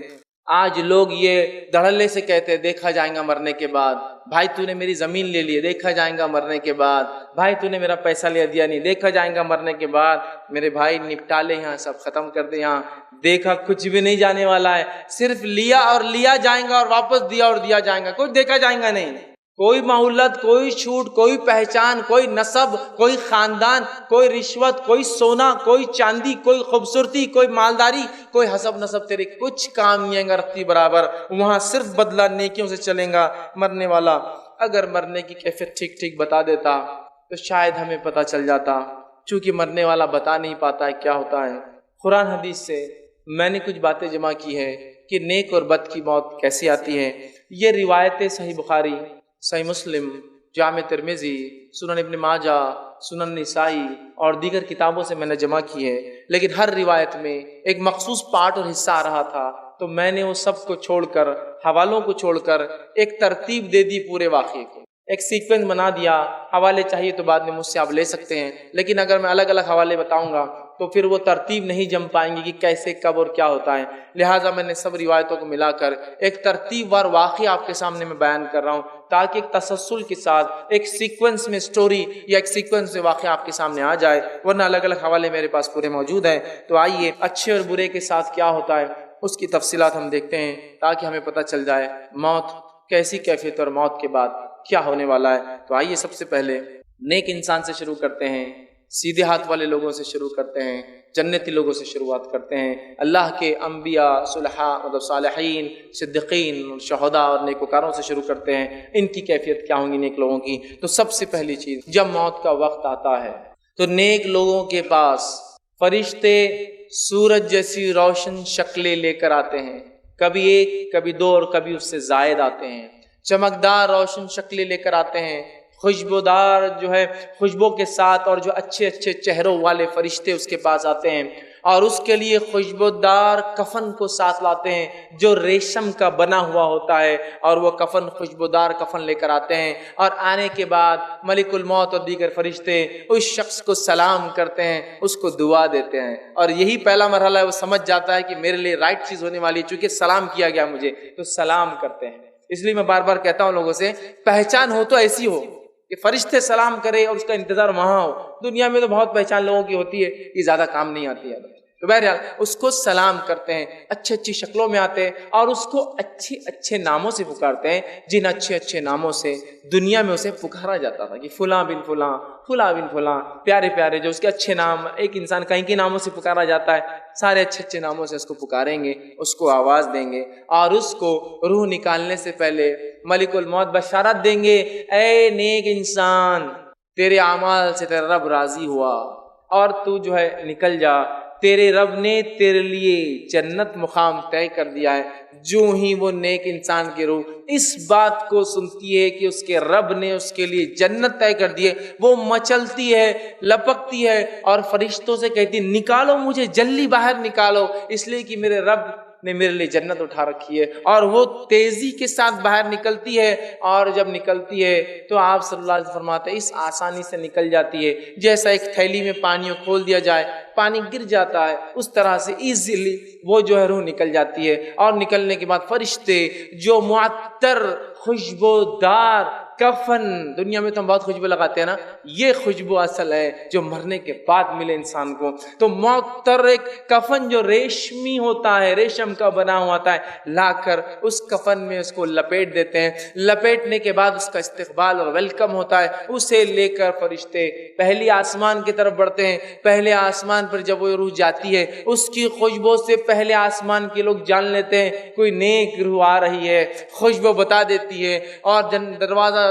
آج لوگ یہ دھڑلے سے کہتے ہیں دیکھا جائے گا مرنے کے بعد، بھائی تو نے میری زمین لے لی، دیکھا جائے گا مرنے کے بعد، بھائی تو نے میرا پیسہ لے دیا نہیں، دیکھا جائے گا مرنے کے بعد۔ میرے بھائی نپٹا لے یہاں، سب ختم کر دے یہاں، دیکھا کچھ بھی نہیں جانے والا ہے، صرف لیا اور لیا جائے گا اور واپس دیا اور دیا جائے گا، کچھ دیکھا جائے گا نہیں۔ کوئی مہلت، کوئی چھوٹ، کوئی پہچان، کوئی نسب، کوئی خاندان، کوئی رشوت، کوئی سونا، کوئی چاندی، کوئی خوبصورتی، کوئی مالداری، کوئی حسب نسب تیرے کچھ کام نہیں آئے گا رتی برابر۔ وہاں صرف بدلہ نیکیوں سے چلیں گا مرنے والا۔ اگر مرنے کی کیفیت ٹھیک ٹھیک بتا دیتا تو شاید ہمیں پتہ چل جاتا، چونکہ مرنے والا بتا نہیں پاتا ہے کیا ہوتا ہے۔ قرآن حدیث سے میں نے کچھ باتیں جمع کی ہے کہ نیک اور بد کی موت کیسی آتی ہے۔ یہ روایتیں صحیح بخاری، صحیح مسلم جامع ترمذی، سنن ابن ماجہ، سنن نسائی اور دیگر کتابوں سے میں نے جمع کی ہے، لیکن ہر روایت میں ایک مخصوص پارٹ اور حصہ آ رہا تھا، تو میں نے وہ سب کو چھوڑ کر، حوالوں کو چھوڑ کر ایک ترتیب دے دی پورے واقعے کو، ایک سیکوینس بنا دیا۔ حوالے چاہیے تو بعد میں مجھ سے آپ لے سکتے ہیں، لیکن اگر میں الگ الگ حوالے بتاؤں گا تو پھر وہ ترتیب نہیں جم پائیں گی کہ کیسے، کب اور کیا ہوتا ہے۔ لہٰذا میں نے سب روایتوں کو ملا کر ایک ترتیب وار واقعہ آپ کے سامنے میں بیان کر رہا ہوں، تاکہ ایک تسلسل کے ساتھ ایک سیکوینس میں سٹوری یا ایک سیکوینس میں واقعہ آپ کے سامنے آ جائے، ورنہ الگ الگ حوالے میرے پاس پورے موجود ہیں۔ تو آئیے اچھے اور برے کے ساتھ کیا ہوتا ہے اس کی تفصیلات ہم دیکھتے ہیں، تاکہ ہمیں پتہ چل جائے موت کیسی کیفیت اور موت کے بعد کیا ہونے والا ہے۔ تو آئیے سب سے پہلے نیک انسان سے شروع کرتے ہیں، سیدھے ہاتھ والے لوگوں سے شروع کرتے ہیں، جنتی لوگوں سے شروعات کرتے ہیں، اللہ کے انبیاء، صلحاء مطلب صالحین، صدیقین، شہداء اور نیکوکاروں سے شروع کرتے ہیں، ان کی کیفیت کیا ہوں گی نیک لوگوں کی۔ تو سب سے پہلی چیز، جب موت کا وقت آتا ہے تو نیک لوگوں کے پاس فرشتے سورج جیسی روشن شکلیں لے کر آتے ہیں، کبھی ایک، کبھی دو اور کبھی اس سے زائد آتے ہیں، چمکدار روشن شکلیں لے کر آتے ہیں، خوشبودار جو ہے خوشبو کے ساتھ، اور جو اچھے اچھے چہروں والے فرشتے اس کے پاس آتے ہیں، اور اس کے لیے خوشبودار کفن کو ساتھ لاتے ہیں جو ریشم کا بنا ہوا ہوتا ہے، اور وہ کفن خوشبودار کفن لے کر آتے ہیں، اور آنے کے بعد ملک الموت اور دیگر فرشتے اس شخص کو سلام کرتے ہیں، اس کو دعا دیتے ہیں، اور یہی پہلا مرحلہ ہے، وہ سمجھ جاتا ہے کہ میرے لیے رائٹ چیز ہونے والی ہے، چونکہ سلام کیا گیا مجھے، تو سلام کرتے ہیں۔ اس لیے میں بار بار کہتا ہوں لوگوں سے، پہچان ہو تو ایسی ہو کہ فرشتے سلام کرے اور اس کا انتظار وہاں ہو۔ دنیا میں تو بہت پہچان لوگوں کی ہوتی ہے، یہ زیادہ کام نہیں آتی ہے، تو بہرحال اس کو سلام کرتے ہیں، اچھی اچھی شکلوں میں آتے ہیں، اور اس کو اچھے اچھے ناموں سے پکارتے ہیں، جن اچھے اچھے ناموں سے دنیا میں اسے پکارا جاتا تھا کہ فلاں بن فلاں، فلاں بن فلاں، پیارے پیارے جو اس کے اچھے نام، ایک انسان کہیں کے ناموں سے پکارا جاتا ہے، سارے اچھے اچھے ناموں سے اس کو پکاریں گے، اس کو آواز دیں گے، اور اس کو روح نکالنے سے پہلے ملک الموت بشارت دیں گے، اے نیک انسان، تیرے اعمال سے تیرا رب راضی ہوا، اور تو جو ہے نکل جا، تیرے رب نے تیرے لیے جنت مقام طے کر دیا ہے۔ جو ہی وہ نیک انسان کی روح اس بات کو سنتی ہے کہ اس کے رب نے اس کے لیے جنت طے کر دی ہے، وہ مچلتی ہے، لپکتی ہے، اور فرشتوں سے کہتی ہے نکالو مجھے، جلدی باہر نکالو، اس لیے کہ میرے رب نے میرے لیے جنت اٹھا رکھی ہے، اور وہ تیزی کے ساتھ باہر نکلتی ہے، اور جب نکلتی ہے تو آپ صلی اللہ علیہ وسلم فرماتے ہیں اس آسانی سے نکل جاتی ہے جیسا ایک تھیلی میں پانی کھول دیا جائے، پانی گر جاتا ہے، اس طرح سے ایزیلی وہ جو ہے روح نکل جاتی ہے، اور نکلنے کے بعد فرشتے جو معطر خوشبودار کفن، دنیا میں تو ہم بہت خوشبو لگاتے ہیں نا، یہ خوشبو اصل ہے جو مرنے کے بعد ملے انسان کو، تو معطر ایک کفن جو ریشمی ہوتا ہے، ریشم کا بنا ہوا ہوتا ہے، لا کر اس کفن میں اس کو لپیٹ دیتے ہیں، لپیٹنے کے بعد اس کا استقبال اور ویلکم ہوتا ہے، اسے لے کر فرشتے پہلی آسمان کی طرف بڑھتے ہیں۔ پہلے آسمان پر جب وہ روح جاتی ہے، اس کی خوشبو سے پہلے آسمان کے لوگ جان لیتے ہیں کوئی نیک روح آ رہی ہے، خوشبو بتا دیتی ہے، اور دروازہ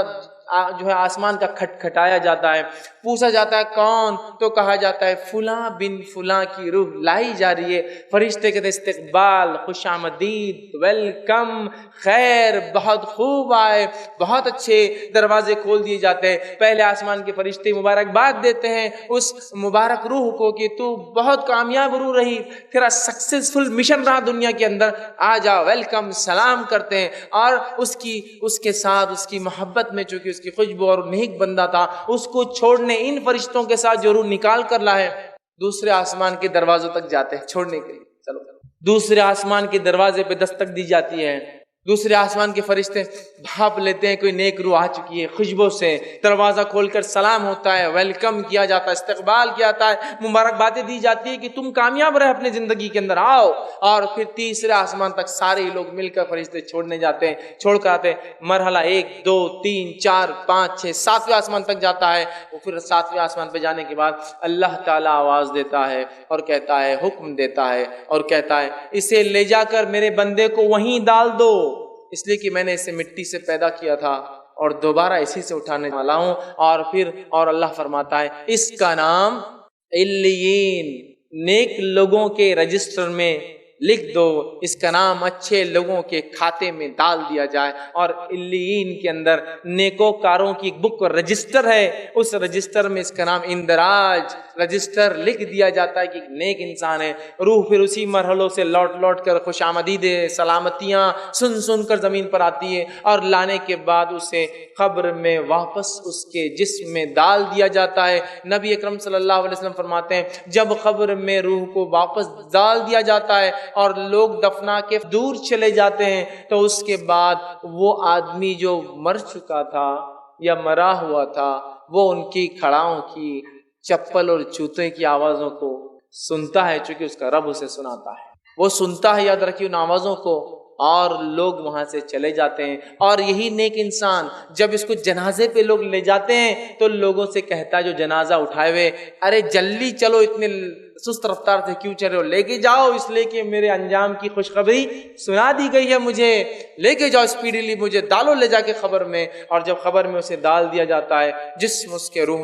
جو ہے آسمان کا کھٹکھٹایا جاتا ہے، پوچھا جاتا ہے کون، تو کہا جاتا ہے فلاں بن فلاں کی روح لائی جا رہی ہے۔ فرشتے کہتے استقبال، خوش آمدید، ویلکم، خیر، بہت خوب آئے، بہت اچھے، دروازے کھول دیے جاتے ہیں۔ پہلے آسمان کے فرشتے مبارکباد دیتے ہیں اس مبارک روح کو کہ تو بہت کامیاب روح رہی، تیرا سکسیسفل مشن رہا دنیا کے اندر، آ جا، ویلکم، سلام کرتے ہیں، اور اس کے ساتھ اس کی محبت میں، چونکہ اس کی خوشبو اور نیک بندہ تھا، اس کو چھوڑنے ان فرشتوں کے ساتھ جو روح نکال کر لائے دوسرے آسمان کے دروازوں تک جاتے ہیں چھوڑنے کے لیے۔ چلو دوسرے آسمان کے دروازے پہ دستک دی جاتی ہے، دوسرے آسمان کے فرشتے بھاپ لیتے ہیں کوئی نیک روح آ چکی ہے، خوشبو سے دروازہ کھول کر سلام ہوتا ہے، ویلکم کیا جاتا ہے، استقبال کیا جاتا ہے، مبارکبادیں دی جاتی ہے کہ تم کامیاب رہے اپنی زندگی کے اندر، آؤ۔ اور پھر تیسرے آسمان تک سارے لوگ مل کر فرشتے چھوڑنے جاتے ہیں، چھوڑ کر آتے ہیں، مرحلہ 1 2 3 4 5 6 7ویں آسمان تک جاتا ہے۔ وہ پھر 7ویں آسمان پہ جانے کے بعد اللہ تعالیٰ آواز دیتا ہے اور کہتا ہے، حکم دیتا ہے اور کہتا ہے اسے لے جا کر میرے بندے کو وہیں ڈال دو، اس لیے کہ میں نے اسے مٹی سے پیدا کیا تھا اور دوبارہ اسی سے اٹھانے والا ہوں۔ اور اللہ فرماتا ہے اس کا نام علیین، نیک لوگوں کے رجسٹر میں لکھ دو، اس کا نام اچھے لوگوں کے کھاتے میں ڈال دیا جائے، اور علیین کے اندر نیکوکاروں کی ایک بک رجسٹر ہے، اس رجسٹر میں اس کا نام اندراج رجسٹر لکھ دیا جاتا ہے کہ ایک نیک انسان ہے۔ روح پھر اسی مرحلوں سے لوٹ کر خوش آمدیدیں سلامتیاں سن کر زمین پر آتی ہے، اور لانے کے بعد اسے قبر میں واپس اس کے جسم میں ڈال دیا جاتا ہے۔ نبی اکرم صلی اللہ علیہ وسلم فرماتے ہیں جب قبر میں روح کو واپس ڈال دیا جاتا ہے اور لوگ دفنا کے دور چلے جاتے ہیں، تو اس کے بعد وہ آدمی جو مر چکا تھا یا مرا ہوا تھا، وہ ان کی کھڑاؤں کی چپل اور جوتے کی آوازوں کو سنتا ہے، چونکہ اس کا رب اسے سناتا ہے، وہ سنتا ہے، یاد رکھیے، ان آوازوں کو، اور لوگ وہاں سے چلے جاتے ہیں۔ اور یہی نیک انسان جب اس کو جنازے پہ لوگ لے جاتے ہیں تو لوگوں سے کہتا ہے جو جنازہ اٹھائے ہوئے، ارے جلدی چلو، اتنے سست رفتار سے کیوں چل رہے ہو، لے کے جاؤ، اس لیے کہ میرے انجام کی خوشخبری سنا دی گئی ہے، مجھے لے کے جاؤ اسپیڈیلی، مجھے ڈالو لے جا کے قبر میں۔ اور جب قبر میں اسے ڈال دیا جاتا ہے، جسم اس کے روح